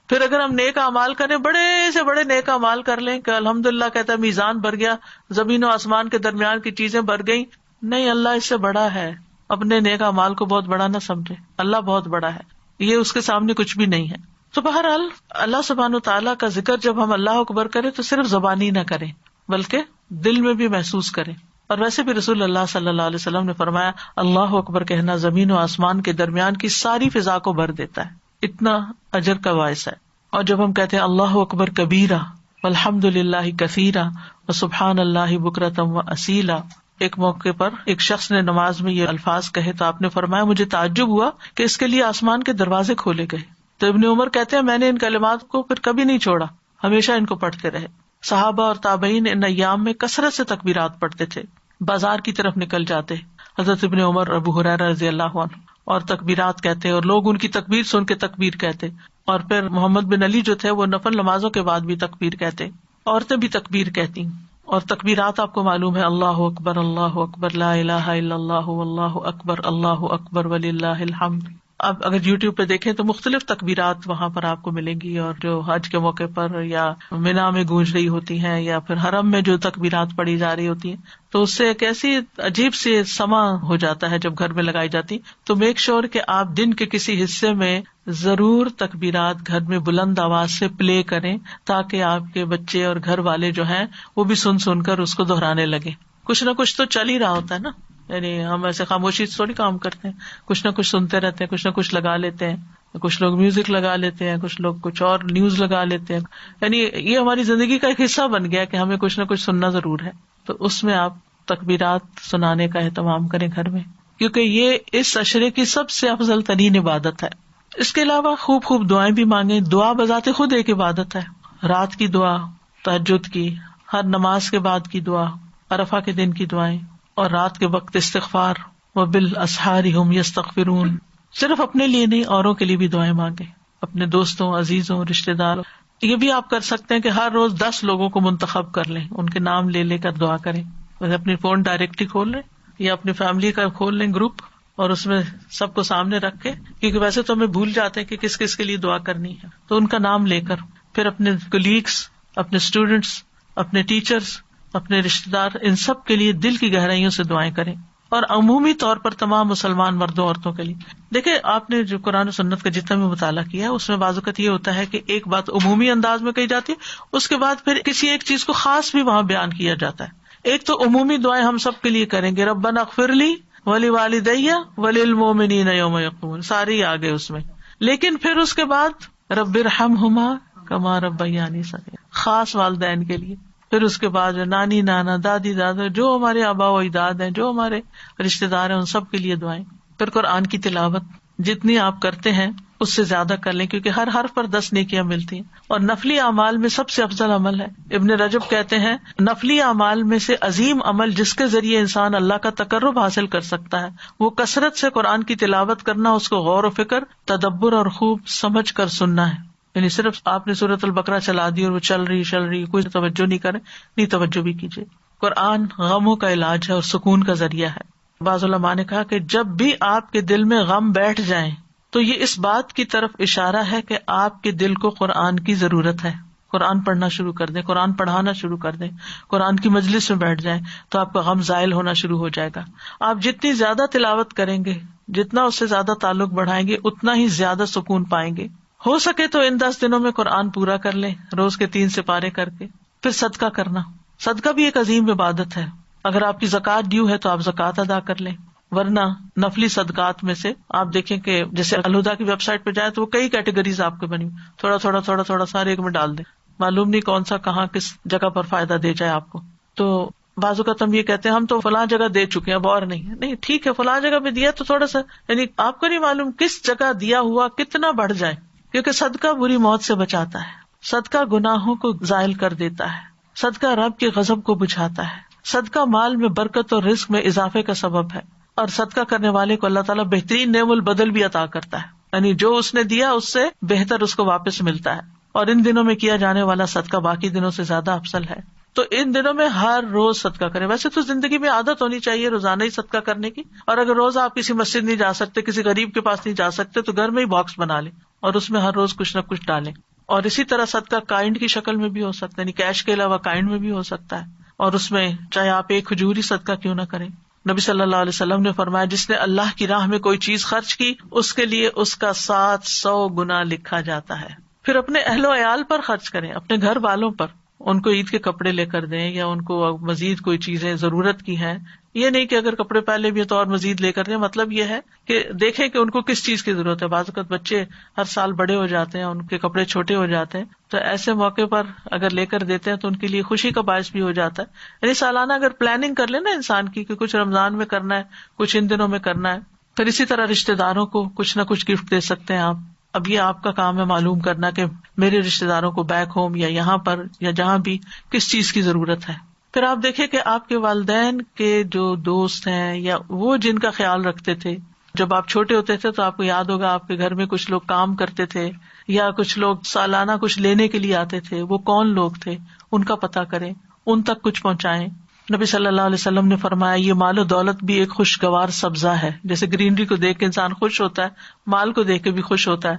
پھر اگر ہم نیک اعمال کریں، بڑے سے بڑے نیک اعمال کر لیں کہ الحمدللہ کہتا ہے میزان بھر گیا، زمین و آسمان کے درمیان کی چیزیں بھر گئی، نہیں، اللہ اس سے بڑا ہے. اپنے نیک اعمال کو بہت بڑا نہ سمجھے، اللہ بہت بڑا ہے، یہ اس کے سامنے کچھ بھی نہیں ہے. تو بہرحال اللہ سبحانہ تعالیٰ کا ذکر جب ہم اللہ اکبر کریں تو صرف زبانی نہ کریں بلکہ دل میں بھی محسوس کریں. اور ویسے بھی رسول اللہ صلی اللہ علیہ وسلم نے فرمایا اللہ اکبر کہنا زمین و آسمان کے درمیان کی ساری فضا کو بھر دیتا ہے، اتنا اجر کا باعث ہے. اور جب ہم کہتے ہیں اللہ اکبر کبیرہ والحمد للہ کثیرہ وسبحان اللہ بکرۃ واصیلا، ایک موقع پر ایک شخص نے نماز میں یہ الفاظ کہے تو آپ نے فرمایا مجھے تعجب ہوا کہ اس کے لیے آسمان کے دروازے کھولے گئے. تو ابن عمر کہتے ہیں میں نے ان کلمات کو پھر کبھی نہیں چھوڑا، ہمیشہ ان کو پڑھتے رہے. صحابہ اور تابعین ان ایام میں کثرت سے تکبیرات پڑھتے تھے، بازار کی طرف نکل جاتے، حضرت ابن عمر، ابو ہریرہ رضی اللہ عنہ، اور تکبیرات کہتے اور لوگ ان کی تکبیر سن کے تکبیر کہتے. اور پھر محمد بن علی جو تھے وہ نفل نمازوں کے بعد بھی تکبیر کہتے، عورتیں بھی تکبیر کہتی. اور تکبیرات آپ کو معلوم ہے، اللہ اکبر لا الہ الا اللہ واللہ اکبر وللہ الحمد. اب اگر یوٹیوب پہ دیکھیں تو مختلف تکبیرات وہاں پر آپ کو ملیں گی، اور جو حج کے موقع پر یا مینا میں گونج رہی ہوتی ہیں یا پھر حرم میں جو تکبیرات پڑھی جا رہی ہوتی ہیں، تو اس سے ایک ایسی عجیب سے سما ہو جاتا ہے جب گھر میں لگائی جاتی. تو میک شور کہ آپ دن کے کسی حصے میں ضرور تکبیرات گھر میں بلند آواز سے پلے کریں، تاکہ آپ کے بچے اور گھر والے جو ہیں وہ بھی سن سن کر اس کو دہرانے لگے. کچھ نہ کچھ تو چل ہی رہا ہوتا ہے نا، یعنی ہم ایسے خاموشی سے تھوڑی کام کرتے ہیں، کچھ نہ کچھ سنتے رہتے ہیں، کچھ نہ کچھ لگا لیتے ہیں. کچھ لوگ میوزک لگا لیتے ہیں، کچھ لوگ کچھ اور نیوز لگا لیتے ہیں. یعنی یہ ہماری زندگی کا ایک حصہ بن گیا کہ ہمیں کچھ نہ کچھ سننا ضرور ہے. تو اس میں آپ تکبیرات سنانے کا اہتمام کریں گھر میں، کیونکہ یہ اس عشرے کی سب سے افضل ترین عبادت ہے. اس کے علاوہ خوب خوب دعائیں بھی مانگیں. دعا بذات خود ایک عبادت ہے. رات کی دعا، تہجد کی، ہر نماز کے بعد کی دعا، عرفہ کے دن کی دعائیں، اور رات کے وقت استغفار. وبالاسحار هم یستغفرون. صرف اپنے لیے نہیں، اوروں کے لیے بھی دعائیں مانگیں، اپنے دوستوں، عزیزوں، رشتے داروں. یہ بھی آپ کر سکتے ہیں کہ ہر روز 10 لوگوں کو منتخب کر لیں، ان کے نام لے لے کر دعا کریں. اپنی فون ڈائریکٹری کھول لیں یا اپنی فیملی کا کھول لیں گروپ، اور اس میں سب کو سامنے رکھ کے، کیونکہ ویسے تو ہمیں بھول جاتے ہیں کہ کس کس کے لیے دعا کرنی ہے، تو ان کا نام لے کر پھر اپنے کولیگس، اپنے اسٹوڈینٹس، اپنے ٹیچرز، اپنے رشتے دار، ان سب کے لیے دل کی گہرائیوں سے دعائیں کریں. اور عمومی طور پر تمام مسلمان مردوں عورتوں کے لیے. دیکھیں آپ نے جو قرآن و سنت کا جتنا بھی مطالعہ کیا ہے اس میں بعض اوقات یہ ہوتا ہے کہ ایک بات عمومی انداز میں کہی جاتی ہے، اس کے بعد پھر کسی ایک چیز کو خاص بھی وہاں بیان کیا جاتا ہے. ایک تو عمومی دعائیں ہم سب کے لیے کریں گے، ربنا اغفر لی ولوالدی وللمؤمنین یوم یقومون، ساری آ گئے اس میں. لیکن پھر اس کے بعد رب ارحمہما کما ربیانی صغیرا، خاص والدین کے لیے. پھر اس کے بعد نانی نانا دادی دادا جو ہمارے آبا و اجداد ہیں، جو ہمارے رشتے دار ہیں، ان سب کے لیے دعائیں. پھر قرآن کی تلاوت جتنی آپ کرتے ہیں اس سے زیادہ کر لیں، کیونکہ ہر حرف پر 10 نیکیاں ملتی ہیں. اور نفلی اعمال میں سب سے افضل عمل ہے، ابن رجب کہتے ہیں نفلی اعمال میں سے عظیم عمل جس کے ذریعے انسان اللہ کا تقرب حاصل کر سکتا ہے وہ کثرت سے قرآن کی تلاوت کرنا، اس کو غور و فکر، تدبر اور خوب سمجھ کر سننا ہے. یعنی صرف آپ نے سورۃ البقرہ چلا دی اور وہ چل رہی کوئی توجہ نہیں کرے، نہیں توجہ بھی کیجیے. قرآن غموں کا علاج ہے اور سکون کا ذریعہ ہے. بعض علماء نے کہا کہ جب بھی آپ کے دل میں غم بیٹھ جائیں تو یہ اس بات کی طرف اشارہ ہے کہ آپ کے دل کو قرآن کی ضرورت ہے. قرآن پڑھنا شروع کر دیں، قرآن پڑھانا شروع کر دیں، قرآن کی مجلس میں بیٹھ جائیں تو آپ کا غم زائل ہونا شروع ہو جائے گا. آپ جتنی زیادہ تلاوت کریں گے، جتنا اس سے زیادہ تعلق بڑھائیں گے، اتنا ہی زیادہ سکون پائیں گے. ہو سکے تو ان 10 دنوں میں قرآن پورا کر لیں، روز کے 3 سپارے کر کے. پھر صدقہ کرنا، صدقہ بھی ایک عظیم عبادت ہے. اگر آپ کی زکوٰۃ ڈیو ہے تو آپ زکوٰۃ ادا کر لیں، ورنہ نفلی صدقات میں سے آپ دیکھیں کہ جیسے الہدا کی ویب سائٹ پہ جائیں تو وہ کئی کیٹیگریز آپ کے بنی، تھوڑا تھوڑا تھوڑا تھوڑا سارے ایک میں ڈال دیں، معلوم نہیں کون سا کہاں کس جگہ پر فائدہ دے جائے آپ کو. تو بعض اوقات ہم یہ کہتے ہیں ہم تو فلاں جگہ دے چکے ہیں اب اور نہیں ٹھیک ہے، فلاں جگہ پہ دیا تو تھوڑا سا، یعنی آپ کو نہیں معلوم کس جگہ دیا ہوا کتنا بڑھ جائے، کیونکہ صدقہ بری موت سے بچاتا ہے، صدقہ گناہوں کو زائل کر دیتا ہے، صدقہ رب کے غضب کو بجھاتا ہے، صدقہ مال میں برکت اور رزق میں اضافے کا سبب ہے، اور صدقہ کرنے والے کو اللہ تعالیٰ بہترین نعم البدل بھی عطا کرتا ہے، یعنی جو اس نے دیا اس سے بہتر اس کو واپس ملتا ہے. اور ان دنوں میں کیا جانے والا صدقہ باقی دنوں سے زیادہ افضل ہے. تو ان دنوں میں ہر روز صدقہ کریں. ویسے تو زندگی میں عادت ہونی چاہیے روزانہ ہی صدقہ کرنے کی، اور اگر روز آپ کسی مسجد نہیں جا سکتے، کسی غریب کے پاس نہیں جا سکتے تو گھر میں ہی باکس بنا لیں اور اس میں ہر روز کچھ نہ کچھ ڈالیں. اور اسی طرح صدقہ کائنڈ کی شکل میں بھی ہو سکتا ہے، یعنی کیش کے علاوہ کائنڈ میں بھی ہو سکتا ہے، اور اس میں چاہے آپ ایک کھجور ہی صدقہ کیوں نہ کریں. نبی صلی اللہ علیہ وسلم نے فرمایا جس نے اللہ کی راہ میں کوئی چیز خرچ کی اس کے لیے اس کا 700 گنا لکھا جاتا ہے. پھر اپنے اہل و عیال پر خرچ کریں، اپنے گھر والوں پر، ان کو عید کے کپڑے لے کر دیں یا ان کو مزید کوئی چیزیں ضرورت کی ہیں. یہ نہیں کہ اگر کپڑے پہلے بھی ہیں تو اور مزید لے کر دیں، مطلب یہ ہے کہ دیکھیں کہ ان کو کس چیز کی ضرورت ہے. بعض اوقات بچے ہر سال بڑے ہو جاتے ہیں، ان کے کپڑے چھوٹے ہو جاتے ہیں، تو ایسے موقع پر اگر لے کر دیتے ہیں تو ان کے لیے خوشی کا باعث بھی ہو جاتا ہے. یعنی سالانہ اگر پلاننگ کر لیں نا انسان کی کہ کچھ رمضان میں کرنا ہے، کچھ ان دنوں میں کرنا ہے. پھر اسی طرح رشتے داروں کو کچھ نہ کچھ گفٹ دے سکتے ہیں آپ. اب یہ آپ کا کام ہے معلوم کرنا کہ میرے رشتے داروں کو بیک ہوم یا یہاں پر یا جہاں بھی کس چیز کی ضرورت ہے. پھر آپ دیکھیں کہ آپ کے والدین کے جو دوست ہیں یا وہ جن کا خیال رکھتے تھے، جب آپ چھوٹے ہوتے تھے تو آپ کو یاد ہوگا آپ کے گھر میں کچھ لوگ کام کرتے تھے یا کچھ لوگ سالانہ کچھ لینے کے لیے آتے تھے، وہ کون لوگ تھے ان کا پتہ کریں، ان تک کچھ پہنچائیں. نبی صلی اللہ علیہ وسلم نے فرمایا یہ مال و دولت بھی ایک خوشگوار سبزہ ہے. جیسے گرینری کو دیکھ کے انسان خوش ہوتا ہے، مال کو دیکھ کے بھی خوش ہوتا ہے.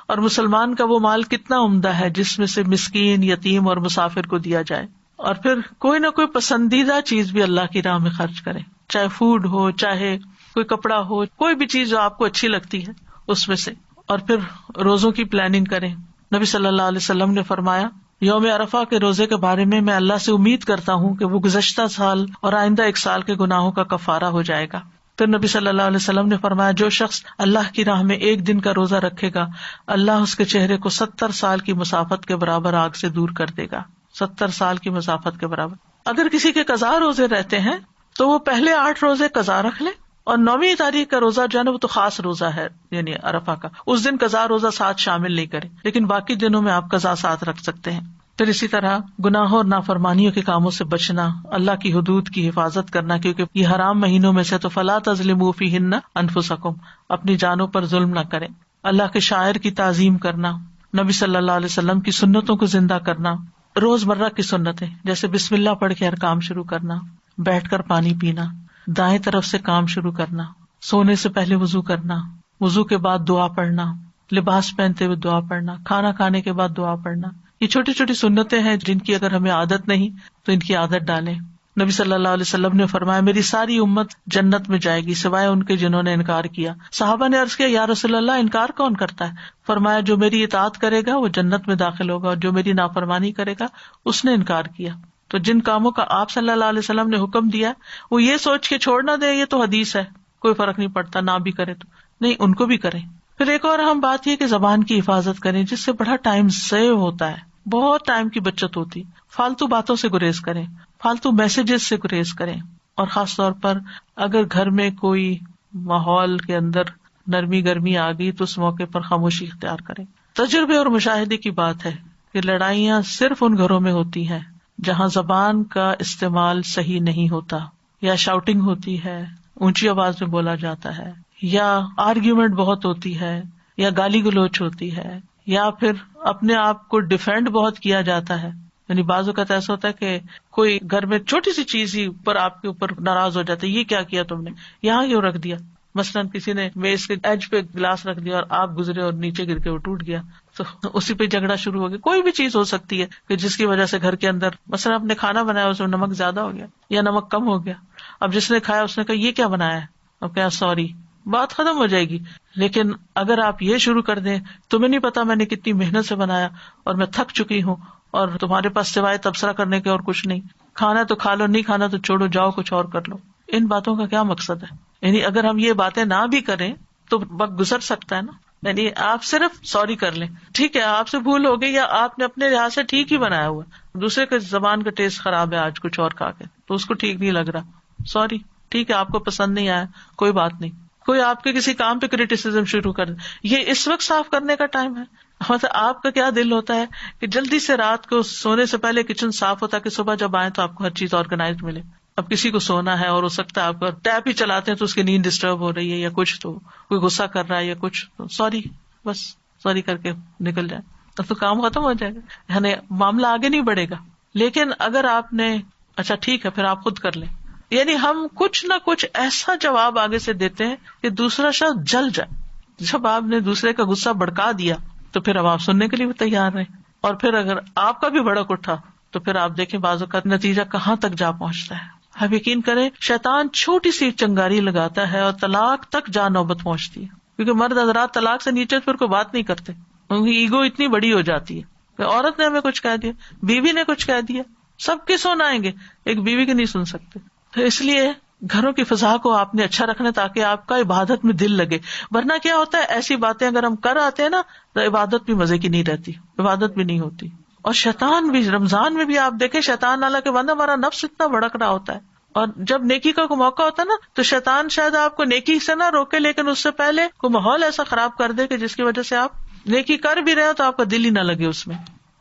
اور مسلمان کا وہ مال کتنا عمدہ ہے جس میں سے مسکین، یتیم اور مسافر کو دیا جائے. اور پھر کوئی نہ کوئی پسندیدہ چیز بھی اللہ کی راہ میں خرچ کریں، چاہے فوڈ ہو، چاہے کوئی کپڑا ہو، کوئی بھی چیز جو آپ کو اچھی لگتی ہے اس میں سے. اور پھر روزوں کی پلاننگ کریں. نبی صلی اللہ علیہ وسلم نے فرمایا یوم عرفہ کے روزے کے بارے میں اللہ سے امید کرتا ہوں کہ وہ گزشتہ سال اور آئندہ 1 سال کے گناہوں کا کفارہ ہو جائے گا. پھر نبی صلی اللہ علیہ وسلم نے فرمایا جو شخص اللہ کی راہ میں 1 دن کا روزہ رکھے گا اللہ اس کے چہرے کو 70 سال کی مسافت کے برابر آگ سے دور کر دے گا. 70 سال کی مسافت کے برابر. اگر کسی کے قضا روزے رہتے ہیں تو وہ پہلے 8 روزے قضا رکھ لے، اور 9ویں تاریخ کا روزہ جو ہے نا وہ تو خاص روزہ ہے یعنی عرفہ کا، اس دن قضا روزہ ساتھ شامل نہیں کرے، لیکن باقی دنوں میں آپ قضا ساتھ رکھ سکتے ہیں. پھر اسی طرح گناہوں اور نافرمانیوں کے کاموں سے بچنا، اللہ کی حدود کی حفاظت کرنا، کیونکہ یہ حرام مہینوں میں سے تو فلا تظلموا فیہن انفسکم، اپنی جانوں پر ظلم نہ کریں. اللہ کے شاعر کی تعظیم کرنا، نبی صلی اللہ علیہ وسلم کی سنتوں کو زندہ کرنا، روزمرہ کی سنتیں جیسے بسم اللہ پڑھ کے ہر کام شروع کرنا، بیٹھ کر پانی پینا، دائیں طرف سے کام شروع کرنا، سونے سے پہلے وضو کرنا، وضو کے بعد دعا پڑھنا، لباس پہنتے ہوئے دعا پڑھنا، کھانا کھانے کے بعد دعا پڑھنا. یہ چھوٹی چھوٹی سنتیں ہیں جن کی اگر ہمیں عادت نہیں تو ان کی عادت ڈالیں. نبی صلی اللہ علیہ وسلم نے فرمایا میری ساری امت جنت میں جائے گی سوائے ان کے جنہوں نے انکار کیا. صحابہ نے عرض کیا یا رسول اللہ انکار کون کرتا ہے؟ فرمایا جو میری اطاعت کرے گا وہ جنت میں داخل ہوگا اور جو میری نافرمانی کرے گا اس نے انکار کیا. تو جن کاموں کا آپ صلی اللہ علیہ وسلم نے حکم دیا وہ یہ سوچ کے چھوڑ نہ دے یہ تو حدیث ہے کوئی فرق نہیں پڑتا نہ بھی کرے تو نہیں ان کو بھی کریں. پھر ایک اور اہم بات یہ کہ زبان کی حفاظت کریں جس سے بڑا ٹائم سیو ہوتا ہے, بہت ٹائم کی بچت ہوتی. فالتو باتوں سے گریز کریں, فالتو میسجز سے گریز کریں, اور خاص طور پر اگر گھر میں کوئی ماحول کے اندر نرمی گرمی آ گئی تو اس موقع پر خاموشی اختیار کریں. تجربے اور مشاہدے کی بات ہے کہ لڑائیاں صرف ان گھروں میں ہوتی ہیں جہاں زبان کا استعمال صحیح نہیں ہوتا, یا شاؤٹنگ ہوتی ہے, اونچی آواز میں بولا جاتا ہے, یا آرگیومنٹ بہت ہوتی ہے, یا گالی گلوچ ہوتی ہے, یا پھر اپنے آپ کو ڈیفینڈ بہت کیا جاتا ہے. یعنی بعض اوقات ایسا ہوتا ہے کہ کوئی گھر میں چھوٹی سی چیز ہی پر آپ کے اوپر ناراض ہو جاتا ہے, یہ کیا کیا تم نے, یہاں کیوں رکھ دیا. مثلاً کسی نے میز کے ایج پہ گلاس رکھ دیا اور آپ گزرے اور نیچے گر کے وہ ٹوٹ گیا, تو اسی پہ جھگڑا شروع ہو گیا. کوئی بھی چیز ہو سکتی ہے کہ جس کی وجہ سے گھر کے اندر مثلاً آپ نے کھانا بنایا اس میں نمک زیادہ ہو گیا یا نمک کم ہو گیا. اب جس نے کھایا اس نے کہا یہ کیا بنایا ہے, اب کہا سوری, بات ختم ہو جائے گی. لیکن اگر آپ یہ شروع کر دیں تمہیں نہیں پتا میں نے کتنی محنت سے بنایا اور میں تھک چکی ہوں اور تمہارے پاس سوائے تبصرہ کرنے کے اور کچھ نہیں, کھانا تو کھا لو, نہیں کھانا تو چھوڑو, جاؤ کچھ اور کر لو. ان باتوں کا کیا مقصد ہے؟ یعنی اگر ہم یہ باتیں نہ بھی کریں تو وقت گزر سکتا ہے نا. یعنی آپ صرف سوری کر لیں, ٹھیک ہے آپ سے بھول ہو گئی یا آپ نے اپنے لحاظ سے ٹھیک ہی بنایا ہوا, دوسرے کے زبان کا ٹیسٹ خراب ہے آج کچھ اور کھا کے تو اس کو ٹھیک نہیں لگ رہا, سوری, ٹھیک ہے آپ کو پسند نہیں آیا کوئی بات نہیں. کوئی آپ کے کسی کام پہ کریٹیسزم شروع کر دے, یہ اس وقت صاف کرنے کا ٹائم ہے. مطلب آپ کا کیا دل ہوتا ہے کہ جلدی سے رات کو سونے سے پہلے کچن صاف ہوتا ہے کہ صبح جب آئے تو آپ کو ہر چیز آرگنائز ملے. اب کسی کو سونا ہے اور ہو سکتا ہے آپ کا ٹیپ ہی چلاتے ہیں تو اس کی نیند ڈسٹرب ہو رہی ہے یا کچھ, تو کوئی غصہ کر رہا ہے یا کچھ, تو سوری, بس سوری کر کے نکل جائے تو کام ختم ہو جائے گا, یعنی معاملہ آگے نہیں بڑھے گا. لیکن اگر آپ نے اچھا ٹھیک ہے پھر آپ خود کر لیں, یعنی ہم کچھ نہ کچھ ایسا جواب آگے سے دیتے ہیں کہ دوسرا شخص جل جائے. جب آپ نے دوسرے کا غصہ بھڑکا دیا تو پھر اب آپ سننے کے لیے بھی تیار رہیں, اور پھر اگر آپ کا بھی بھڑک اٹھا تو پھر آپ دیکھیں بعض اوقات نتیجہ کہاں تک جا پہنچتا ہے. آپ یقین کریں شیطان چھوٹی سی چنگاری لگاتا ہے اور طلاق تک جا نوبت پہنچتی ہے, کیونکہ مرد حضرات طلاق سے نیچے پھر کوئی بات نہیں کرتے, ان کی ایگو اتنی بڑی ہو جاتی ہے کہ عورت نے ہمیں کچھ کہہ دیا, بیوی نے کچھ کہہ دیا, سب کے سنائیں گے, ایک بیوی کے نہیں سن سکتے. تو اس لیے گھروں کی فضا کو آپ نے اچھا رکھنا تاکہ آپ کا عبادت میں دل لگے. ورنہ کیا ہوتا ہے ایسی باتیں اگر ہم کر آتے ہیں نا تو عبادت بھی مزے کی نہیں رہتی, عبادت بھی نہیں ہوتی. اور شیطان بھی رمضان میں بھی آپ دیکھیں شیطان اللہ کے بندہ ہمارا نفس اتنا بھڑک رہا ہوتا ہے, اور جب نیکی کا کوئی موقع ہوتا ہے نا تو شیطان شاید آپ کو نیکی سے نہ روکے لیکن اس سے پہلے کوئی ماحول ایسا خراب کر دے کہ جس کی وجہ سے آپ نیکی کر بھی رہے ہو تو آپ کا دل ہی نہ لگے اس میں.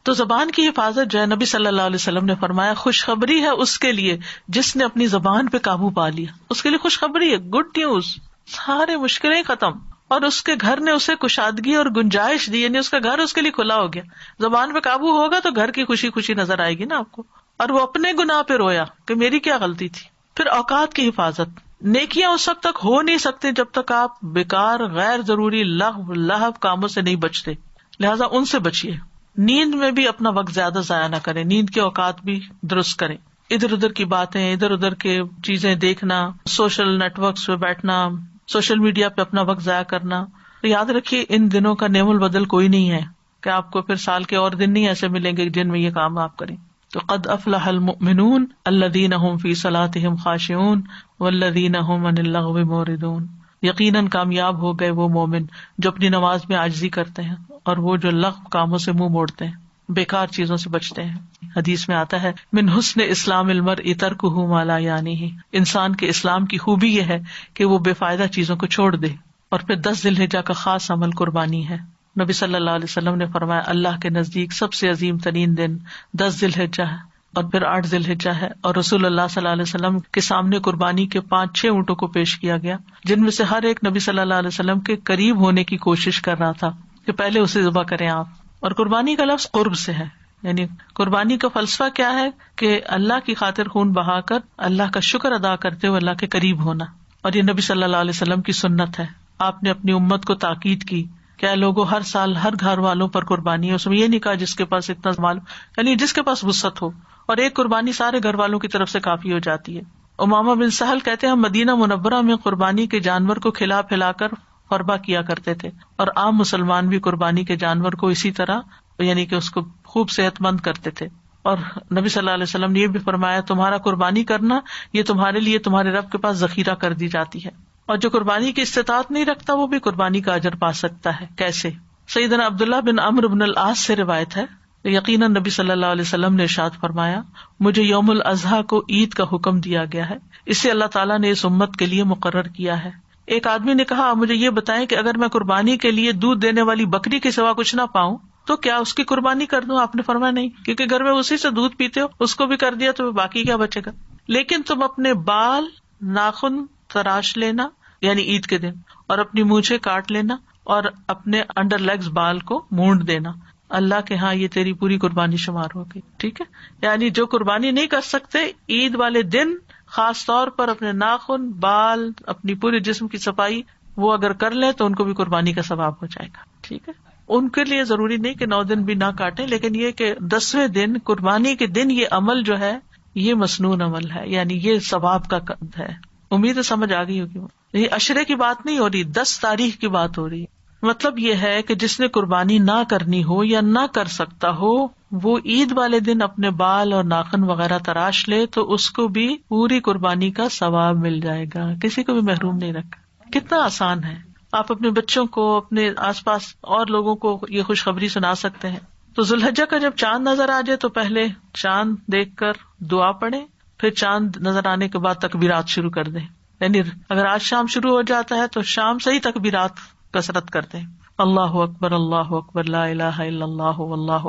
تو زبان کی حفاظت جو ہے نبی صلی اللہ علیہ وسلم نے فرمایا خوشخبری ہے اس کے لیے جس نے اپنی زبان پہ قابو پا لیا, اس کے لیے خوشخبری ہے, گڈ نیوز, سارے مشکلیں ختم, اور اس کے گھر نے اسے کشادگی اور گنجائش دی, یعنی اس کا گھر اس کے لیے کھلا ہو گیا. زبان پہ قابو ہوگا تو گھر کی خوشی خوشی نظر آئے گی نا آپ کو, اور وہ اپنے گناہ پہ رویا کہ میری کیا غلطی تھی. پھر اوقات کی حفاظت, نیکیاں اس وقت تک ہو نہیں سکتی جب تک آپ بیکار غیر ضروری لغو لہو کاموں سے نہیں بچتے, لہٰذا ان سے بچیے. نیند میں بھی اپنا وقت زیادہ ضائع نہ کریں, نیند کے اوقات بھی درست کریں. ادھر ادھر کی باتیں, ادھر ادھر کے چیزیں دیکھنا, سوشل نیٹ ورکس پہ بیٹھنا, سوشل میڈیا پہ اپنا وقت ضائع کرنا, تو یاد رکھیے ان دنوں کا نعم البدل کوئی نہیں ہے کہ آپ کو پھر سال کے اور دن نہیں ایسے ملیں گے جن میں یہ کام آپ کریں. تو قد افلح المؤمنون الذین هم فی صلاتهم خاشعون والذین هم عن اللغو معرضون, یقیناً کامیاب ہو گئے وہ مومن جو اپنی نماز میں عاجزی کرتے ہیں اور وہ جو لغو کاموں سے منہ موڑتے ہیں, بیکار چیزوں سے بچتے ہیں. حدیث میں آتا ہے من حسن اسلام المرء ترکہ ما لا یعنیہ, انسان کے اسلام کی خوبی یہ ہے کہ وہ بے فائدہ چیزوں کو چھوڑ دے. اور پھر 10 ذی الحجہ کا خاص عمل قربانی ہے. نبی صلی اللہ علیہ وسلم نے فرمایا اللہ کے نزدیک سب سے عظیم ترین دن 10 ذی الحجہ ہے اور پھر 8 ذی الحجہ ہے, اور رسول اللہ صلی اللہ علیہ وسلم کے سامنے قربانی کے 5-6 اونٹوں کو پیش کیا گیا جن میں سے ہر ایک نبی صلی اللہ علیہ وسلم کے قریب ہونے کی کوشش کر رہا تھا کہ پہلے اسے ذبح کریں آپ. اور قربانی کا لفظ قرب سے ہے, یعنی قربانی کا فلسفہ کیا ہے کہ اللہ کی خاطر خون بہا کر اللہ کا شکر ادا کرتے ہوئے اللہ کے قریب ہونا. اور یہ نبی صلی اللہ علیہ وسلم کی سنت ہے. آپ نے اپنی امت کو تاکید کی کیا لوگوں ہر سال ہر گھر والوں پر قربانی ہے, اس میں یہ نہیں کہا جس کے پاس اتنا مال, یعنی جس کے پاس وسعت ہو اور ایک قربانی سارے گھر والوں کی طرف سے کافی ہو جاتی ہے. امامہ بن سہل کہتے ہیں ہم مدینہ منورہ میں قربانی کے جانور کو کھلا پھلا کر فربہ کیا کرتے تھے، اور عام مسلمان بھی قربانی کے جانور کو اسی طرح یعنی کہ اس کو خوب صحت مند کرتے تھے. اور نبی صلی اللہ علیہ وسلم نے یہ بھی فرمایا تمہارا قربانی کرنا یہ تمہارے لیے تمہارے رب کے پاس ذخیرہ کر دی جاتی ہے، اور جو قربانی کی استطاعت نہیں رکھتا وہ بھی قربانی کا اجر پا سکتا ہے. کیسے؟ سیدنا عبداللہ بن عمرو بن العاص سے روایت ہے، یقیناً نبی صلی اللہ علیہ وسلم نے ارشاد فرمایا مجھے یوم الاضحیٰ کو عید کا حکم دیا گیا ہے، اسے اللہ تعالیٰ نے اس امت کے لیے مقرر کیا ہے. ایک آدمی نے کہا مجھے یہ بتائیں کہ اگر میں قربانی کے لیے دودھ دینے والی بکری کے سوا کچھ نہ پاؤں تو کیا اس کی قربانی کر دوں؟ آپ نے فرمایا نہیں، کیونکہ گھر میں اسی سے دودھ پیتے ہو، اس کو بھی کر دیا تو باقی کیا بچے گا. لیکن تم اپنے بال ناخن تراش لینا یعنی عید کے دن، اور اپنی مونچھیں کاٹ لینا اور اپنے انڈر لیگز بال کو مونڈ دینا، اللہ کے ہاں یہ تیری پوری قربانی شمار ہوگی. ٹھیک ہے، یعنی جو قربانی نہیں کر سکتے عید والے دن خاص طور پر اپنے ناخن، بال، اپنی پورے جسم کی صفائی وہ اگر کر لیں تو ان کو بھی قربانی کا ثواب ہو جائے گا. ٹھیک ہے، ان کے لیے ضروری نہیں کہ 9 دن بھی نہ کاٹیں، لیکن یہ کہ 10ویں دن قربانی کے دن یہ عمل جو ہے یہ مسنون عمل ہے، یعنی یہ ثواب کا قد ہے. امید ہے سمجھ آ گئی ہوگی. یہ عشرے کی بات نہیں ہو رہی، 10 تاریخ کی بات ہو رہی ہے. مطلب یہ ہے کہ جس نے قربانی نہ کرنی ہو یا نہ کر سکتا ہو وہ عید والے دن اپنے بال اور ناخن وغیرہ تراش لے تو اس کو بھی پوری قربانی کا ثواب مل جائے گا، کسی کو بھی محروم نہیں رکھا. کتنا آسان ہے. آپ اپنے بچوں کو، اپنے آس پاس اور لوگوں کو یہ خوشخبری سنا سکتے ہیں. تو ذوالحجہ کا جب چاند نظر آ جائے تو پہلے چاند دیکھ کر دعا پڑھیں، پھر چاند نظر آنے کے بعد تکبیرات شروع کر دیں. یعنی اگر آج شام شروع ہو جاتا ہے تو شام سے ہی تکبیرات کثرت کرتے ہیں. اللہ اکبر اللہ اکبر لا الہ الا اللہ واللہ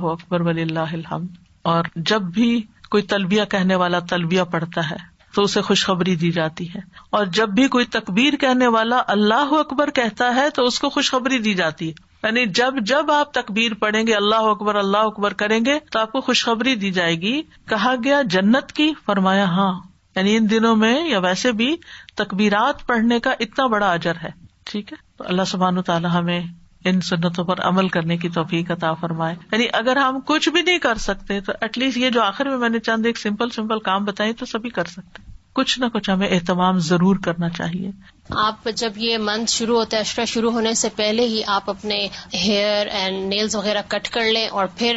اکبر وللہ الحمد. اور جب بھی کوئی تلبیہ کہنے والا تلبیہ پڑھتا ہے تو اسے خوشخبری دی جاتی ہے، اور جب بھی کوئی تکبیر کہنے والا اللہ اکبر کہتا ہے تو اس کو خوشخبری دی جاتی ہے. یعنی جب آپ تکبیر پڑھیں گے، اللہ اکبر کریں گے تو آپ کو خوشخبری دی جائے گی. کہا گیا جنت کی؟ فرمایا ہاں. یعنی ان دنوں میں یا ویسے بھی تکبیرات پڑھنے کا اتنا بڑا اجر ہے. ٹھیک ہے، تو اللہ سبحانہ وتعالی ہمیں ان سنتوں پر عمل کرنے کی توفیق عطا فرمائے. یعنی اگر ہم کچھ بھی نہیں کر سکتے تو ایٹ لیسٹ یہ جو آخر میں نے چند ایک سمپل کام بتائے تو سبھی کر سکتے. کچھ نہ کچھ ہمیں اہتمام ضرور کرنا چاہیے. آپ جب یہ منتھ شروع ہوتا ہے، عشرہ شروع ہونے سے پہلے ہی آپ اپنے ہیئر اینڈ نیلز وغیرہ کٹ کر لیں، اور پھر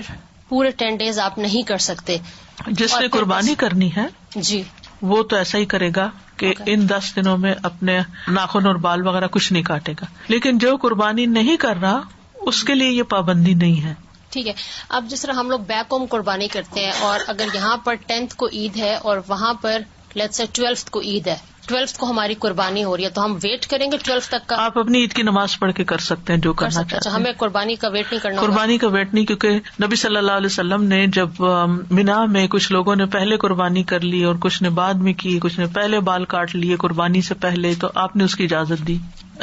پورے 10 days آپ نہیں کر سکتے. جس نے قربانی کرنی ہے جی وہ تو ایسا ہی کرے گا کہ ان 10 دنوں میں اپنے ناخن اور بال وغیرہ کچھ نہیں کاٹے گا. لیکن جو قربانی نہیں کر رہا اس کے لیے یہ پابندی نہیں ہے. ٹھیک ہے. اب جس طرح ہم لوگ بیک ہوم قربانی کرتے ہیں، اور اگر یہاں پر 10th کو عید ہے اور وہاں پر لیٹس سے 12th کو عید ہے، 12th کو ہماری قربانی ہو رہی ہے، تو ہم ویٹ کریں گے 12th تک کا؟ آپ اپنی عید کی نماز پڑھ کے کر سکتے ہیں جو کرنا چاہتے ہیں. اچھا، ہمیں قربانی کا ویٹ نہیں کرنا؟ قربانی کا ویٹ نہیں، کیونکہ نبی صلی اللہ علیہ وسلم نے جب مینا میں کچھ لوگوں نے پہلے قربانی کر لی اور کچھ نے بعد میں کی، کچھ نے پہلے بال کاٹ لیے قربانی سے پہلے، تو آپ نے اس کی اجازت دی.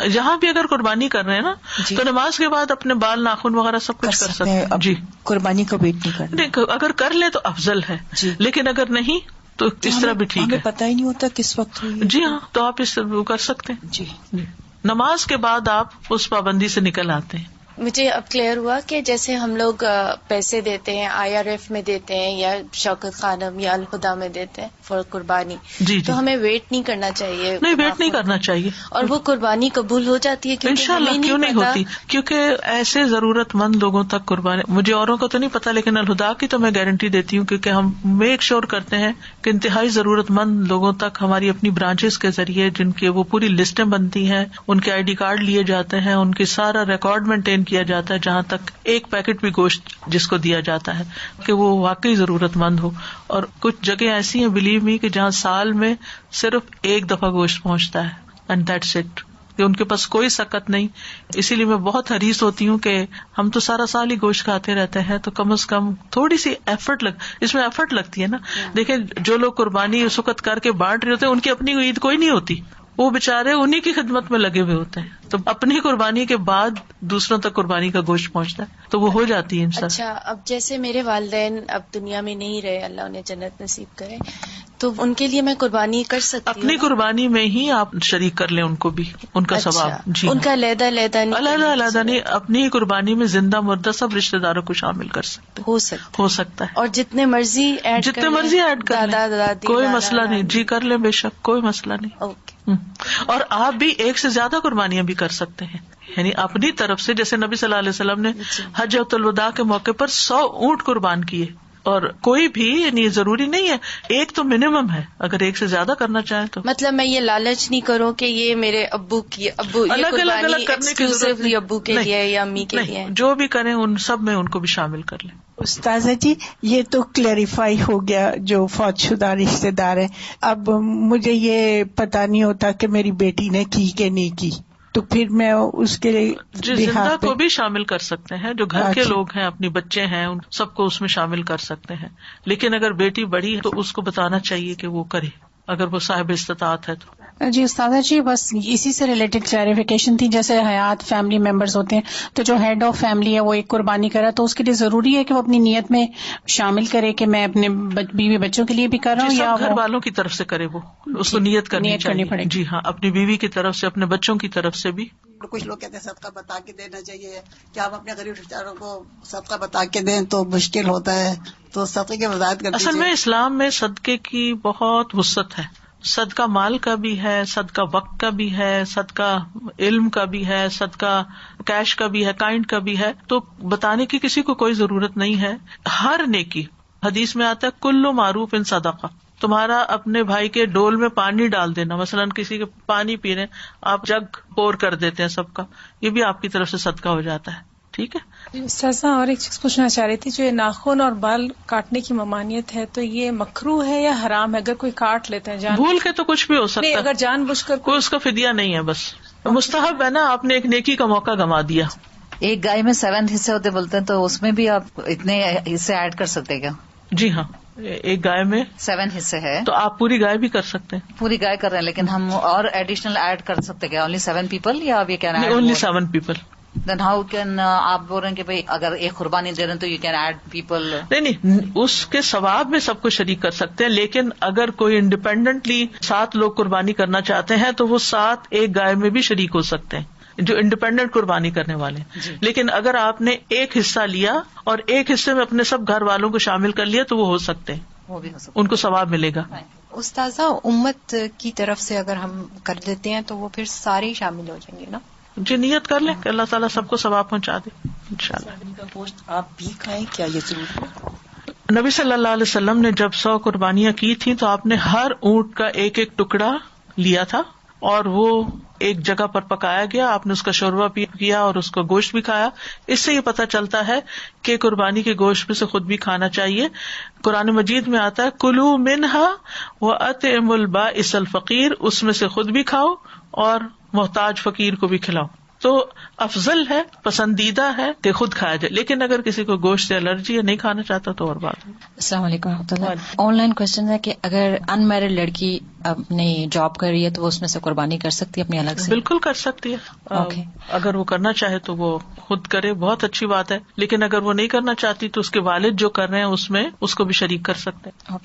جہاں بھی اگر قربانی کر رہے ہیں نا تو نماز کے بعد اپنے بال ناخن وغیرہ سب کچھ کر سکتے ہیں. جی، قربانی کا ویٹ نہیں کرنا. اگر کر لے تو افضل ہے، لیکن اگر نہیں تو اس طرح بھی ٹھیک ہے. پتہ ہی نہیں ہوتا کس وقت ہوئی. جی ہاں، تو آپ اس کر سکتے ہیں. جی، نماز کے بعد آپ اس پابندی سے نکل آتے ہیں. مجھے اب کلیئر ہوا کہ جیسے ہم لوگ پیسے دیتے ہیں IRF میں دیتے ہیں یا شوکت خانم یا الہدا میں دیتے ہیں فور قربانی، تو ہمیں ویٹ نہیں کرنا چاہیے. نہیں، ویٹ نہیں کرنا چاہیے. اور وہ قربانی قبول ہو جاتی ہے انشاءاللہ. کیوں نہیں ہوتی؟ کیونکہ ایسے ضرورت مند لوگوں تک قربانی، مجھے اوروں کا تو نہیں پتا لیکن الہدا کی تو میں گارنٹی دیتی ہوں، کیونکہ ہم میک شور کرتے ہیں کہ انتہائی ضرورت مند لوگوں تک ہماری اپنی برانچز کے ذریعے، جن کے وہ پوری لسٹیں بنتی ہیں، ان کے ID کارڈ لیے جاتے ہیں، ان کی سارا ریکارڈ مینٹین کیا جاتا ہے، جہاں تک ایک پیکٹ بھی گوشت جس کو دیا جاتا ہے کہ وہ واقعی ضرورت مند ہو. اور کچھ جگہ ایسی ہیں بلیو می کہ جہاں سال میں صرف ایک دفعہ گوشت پہنچتا ہے اینڈ دیٹس اٹ، کہ ان کے پاس کوئی سکت نہیں. اسی لیے میں بہت حریص ہوتی ہوں کہ ہم تو سارا سال ہی گوشت کھاتے رہتے ہیں، تو کم از کم تھوڑی سی اس میں ایفرٹ لگتی ہے نا. دیکھیں جو لوگ قربانی اس وقت کر کے بانٹ رہے ہوتے ہیں ان کی اپنی عید کوئی نہیں ہوتی، وہ بےچارے انہی کی خدمت میں لگے ہوئے ہوتے ہیں، تو اپنی قربانی کے بعد دوسروں تک قربانی کا گوشت پہنچتا ہے تو وہ ہو جاتی ہے انسان. اچھا، اب جیسے میرے والدین اب دنیا میں نہیں رہے، اللہ انہیں جنت نصیب کرے، تو ان کے لیے میں قربانی کر سکتی ہوں؟ اپنی قربانی میں ہی آپ شریک کر لیں ان کو بھی، ان کا ثواب. جی، ان کا علیحدہ علیحدہ نہیں، اپنی قربانی میں زندہ مردہ سب رشتے داروں کو شامل کر سکتے، ہو سکتا ہے. اور جتنے مرضی ایڈ کر لیں، کوئی مسئلہ نہیں. جی کر لیں، بے شک کوئی مسئلہ نہیں. اوکے. اور آپ بھی ایک سے زیادہ قربانیاں بھی کر سکتے ہیں، یعنی اپنی طرف سے. جیسے نبی صلی اللہ علیہ وسلم نے حجۃ الوداع کے موقع پر 100 اونٹ قربان کیے. اور کوئی بھی یعنی ضروری نہیں ہے، ایک تو منیمم ہے، اگر ایک سے زیادہ کرنا چاہیں تو. مطلب میں یہ لالچ نہیں کروں کہ یہ میرے ابو الگ الگ کرنے کی ضرورت نہیں، ابو کے لیے یا امی کے لیے. جو بھی کریں ان سب میں ان کو بھی شامل کر لیں. استاذہ جی، یہ تو کلیریفائی ہو گیا جو فوت شدہ رشتے دار ہے. اب مجھے یہ پتا نہیں ہوتا کہ میری بیٹی نے کی کہ نہیں کی، تو پھر میں اس کے زندہ کو بھی شامل کر سکتے ہیں، جو گھر کے لوگ ہیں، اپنی بچے ہیں، ان سب کو اس میں شامل کر سکتے ہیں. لیکن اگر بیٹی بڑی ہے تو اس کو بتانا چاہیے کہ وہ کرے، اگر وہ صاحب استطاعت ہے تو. جی استاذہ جی، بس اسی سے ریلیٹڈ کلیریفیکیشن تھی. جیسے حیات فیملی ممبرز ہوتے ہیں، تو جو ہیڈ آف فیملی ہے وہ ایک قربانی کرا، تو اس کے لیے ضروری ہے کہ وہ اپنی نیت میں شامل کرے کہ میں اپنے بیوی بچوں کے لیے بھی کر رہا ہوں، یا گھر والوں کی طرف سے کرے، وہ اس کو نیت کرنی پڑے. جی ہاں، اپنی بیوی کی طرف سے، اپنے بچوں کی طرف سے بھی. کچھ لوگ کہتے ہیں صدقہ بتا کے دینا چاہیے، کہ آپ اپنے غریب رشتہ داروں کو صدقہ بتا کے دیں تو مشکل ہوتا ہے، تو صدقے کی وضاحت کرتے ہیں. اصل میں اسلام میں صدقے کی بہت وسعت ہے. صدقہ مال کا بھی ہے، صدقہ وقت کا بھی ہے، صدقہ علم کا بھی ہے، صدقہ کیش کا بھی ہے، کائنڈ کا بھی ہے. تو بتانے کی کسی کو کوئی ضرورت نہیں ہے. ہر نیکی، حدیث میں آتا ہے کلو معروف ان صدقہ. تمہارا اپنے بھائی کے ڈول میں پانی ڈال دینا، مثلاً کسی کے پانی پینے آپ جگ پور کر دیتے ہیں سب کا، یہ بھی آپ کی طرف سے صدقہ ہو جاتا ہے. ٹھیک ہے. استاذہ اور ایک چیز پوچھنا چاہ رہی تھی، جو یہ ناخن اور بال کاٹنے کی ممانعت ہے، تو یہ مکروہ ہے یا حرام ہے؟ اگر کوئی کاٹ لیتے ہیں بھول کے تو کچھ بھی ہو سکتا ہے، اگر جان بوجھ کر کوئی اس کا فدیہ نہیں ہے، بس مستحب ہے نا. آپ نے ایک نیکی کا موقع گنوا دیا. ایک گائے میں 7 حصے ہوتے بولتے ہیں، تو اس میں بھی آپ اتنے حصے ایڈ کر سکتے کیا؟ جی ہاں، ایک گائے میں 7 حصے ہے تو آپ پوری گائے بھی کر سکتے ہیں. پوری گائے کر رہے ہیں، لیکن ہم اور ایڈیشنل ایڈ کر سکتے کیا؟ اونلی 7 پیپل یا آپ یہ کہنا ہے only 7 people? Then how can you بول رہے ہیں کہ بھائی اگر ایک قربانی دے رہے ہیں تو یو کین ایڈ پیپل؟ نہیں، اس کے ثواب میں سب کو شریک کر سکتے ہیں، لیکن اگر کوئی انڈیپینڈنٹلی 7 لوگ قربانی کرنا چاہتے ہیں تو وہ 7 ایک گائے میں بھی شریک ہو سکتے ہیں، جو انڈیپینڈنٹ قربانی کرنے والے. لیکن اگر آپ نے ایک حصہ لیا اور ایک حصے میں اپنے سب گھر والوں کو شامل کر لیا تو وہ ہو سکتے ہیں، وہ بھی ان کو ثواب ملے گا. استاذہ، امت کی طرف سے اگر ہم کر دیتے ہیں تو وہ پھر سارے ہی شامل ہو جائیں گے نا؟ جی، نیت کر لیں کہ اللہ تعالیٰ سب کو ثواب پہنچا دے انشاءاللہ. کا گوشت آپ بھی کھائیں، کیا یہ ضروری ہے؟ نبی صلی اللہ علیہ وسلم نے جب 100 قربانیاں کی تھیں تو آپ نے ہر اونٹ کا ایک ایک ٹکڑا لیا تھا اور وہ ایک جگہ پر پکایا گیا. آپ نے اس کا شوربہ کیا اور اس کا گوشت بھی کھایا. اس سے یہ پتہ چلتا ہے کہ قربانی کے گوشت میں سے خود بھی کھانا چاہیے. قرآن مجید میں آتا ہے کلوا منہا وأطعموا البائس الفقیر، اس میں سے خود بھی کھاؤ اور محتاج فقیر کو بھی کھلاؤ. تو افضل ہے، پسندیدہ ہے کہ خود کھایا جائے، لیکن اگر کسی کو گوشت سے الرجی ہے، نہیں کھانا چاہتا تو اور بات ہے. السلام علیکم ورحمۃ اللہ. آن لائن کوشچن ہے کہ اگر ان میرڈ لڑکی اپنی جاب کر رہی ہے تو وہ اس میں سے قربانی کر سکتی ہے اپنی الگ سے؟ بالکل کر سکتی ہے. اگر وہ کرنا چاہے تو وہ خود کرے، بہت اچھی بات ہے. لیکن اگر وہ نہیں کرنا چاہتی تو اس کے والد جو کر رہے ہیں اس میں اس کو بھی شریک کر سکتے ہیں.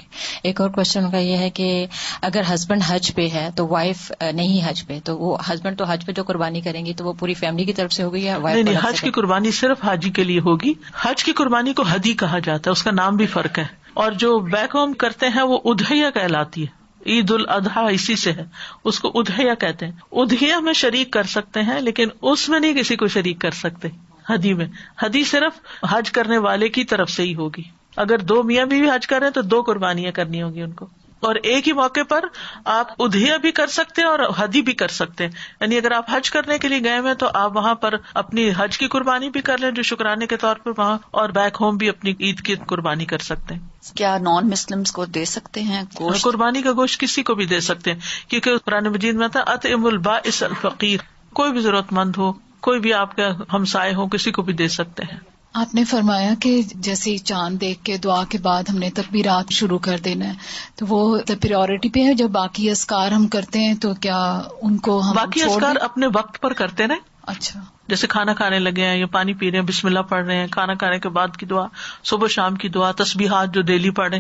ایک اور کوشچن کا یہ ہے کہ اگر ہسبینڈ حج پہ ہے تو وائف نہیں حج پہ، تو وہ ہسبینڈ تو حج پہ جو قربانی کریں گی تو وہ پوری فیملی کی طرف سے ہوگی یا وائف؟ نہیں، حج کی قربانی صرف حاجی کے لیے ہوگی. حج کی قربانی کو ہدی کہا جاتا ہے، اس کا نام بھی فرق ہے. اور جو بیک ہوم کرتے ہیں وہ اضحیہ کہلاتی ہے. عید الاضحیٰ اسی سے ہے، اس کو اضحیہ کہتے ہیں. اضحیہ میں شریک کر سکتے ہیں لیکن اس میں نہیں کسی کو شریک کر سکتے. ہدی میں، ہدی صرف حج کرنے والے کی طرف سے ہی ہوگی. اگر 2 میاں بیوی حج کر رہے ہیں تو 2 قربانیاں کرنی ہوگی ان کو. اور ایک ہی موقع پر آپ اضحیہ بھی کر سکتے ہیں اور ہدی بھی کر سکتے ہیں. یعنی اگر آپ حج کرنے کے لیے گئے ہیں تو آپ وہاں پر اپنی حج کی قربانی بھی کر لیں جو شکرانے کے طور پر وہاں، اور بیک ہوم بھی اپنی عید کی قربانی کر سکتے ہیں. کیا نان مسلمس کو دے سکتے ہیں گوشت؟ قربانی کا گوشت کسی کو بھی دے سکتے ہیں، کیونکہ قرآن مجید میں تھا اطعموا البائس الفقیر. کوئی بھی ضرورت مند ہو، کوئی بھی آپ کے ہمسائے ہو، کسی کو بھی دے سکتے ہیں. آپ نے فرمایا کہ جیسے چاند دیکھ کے دعا کے بعد ہم نے تکبیرات شروع کر دینا ہے، تو وہ پریورٹی پہ ہے. جب باقی اذکار ہم کرتے ہیں تو کیا ان کو ہم باقی اذکار اپنے وقت پر کرتے رہیں؟ اچھا، جیسے کھانا کھانے لگے ہیں یا پانی پی رہے ہیں، بسم اللہ پڑھ رہے ہیں، کھانا کھانے کے بعد کی دعا، صبح شام کی دعا، تسبیحات جو ڈیلی پڑھیں،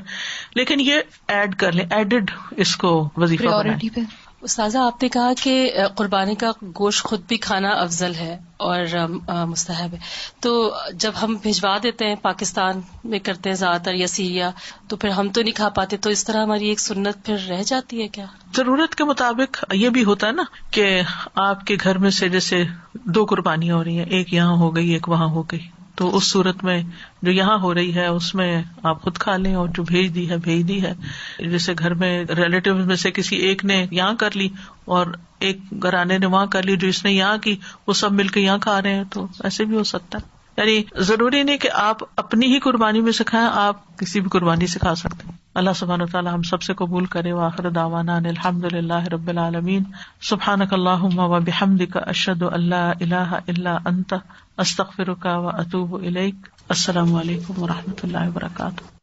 لیکن یہ ایڈ کر لیں، ایڈڈ اس کو وظیفہ پریورٹی پہ. استاذہ آپ نے کہا کہ قربانی کا گوشت خود بھی کھانا افضل ہے اور مستحب ہے، تو جب ہم بھجوا دیتے ہیں پاکستان میں کرتے ہیں زیادہ تر یا سیریا، تو پھر ہم تو نہیں کھا پاتے، تو اس طرح ہماری ایک سنت پھر رہ جاتی ہے کیا؟ ضرورت کے مطابق. یہ بھی ہوتا ہے نا کہ آپ کے گھر میں سے جیسے 2 قربانیاں ہو رہی ہیں، ایک یہاں ہو گئی ایک وہاں ہو گئی، تو اس صورت میں جو یہاں ہو رہی ہے اس میں آپ خود کھا لیں، اور جو بھیج دی ہے. جیسے گھر میں ریلیٹیو میں سے کسی ایک نے یہاں کر لی اور ایک گھرانے نے وہاں کر لی، جو اس نے یہاں کی وہ سب مل کے یہاں کھا رہے ہیں، تو ایسے بھی ہو سکتا ہے. یعنی ضروری نہیں کہ آپ اپنی ہی قربانی میں سے کھائیں، آپ کسی بھی قربانی سے کھا سکتے ہیں. اللہ سبحانہ وتعالی ہم سب سے قبول کرے. وآخر دعوانا ان الحمد للہ رب العالمین. سبحانک اللہم وبحمدک، اشہد ان لا الہ الا انت، استغفرک واتوب الیک. السلام علیکم ورحمۃ اللہ وبرکاتہ.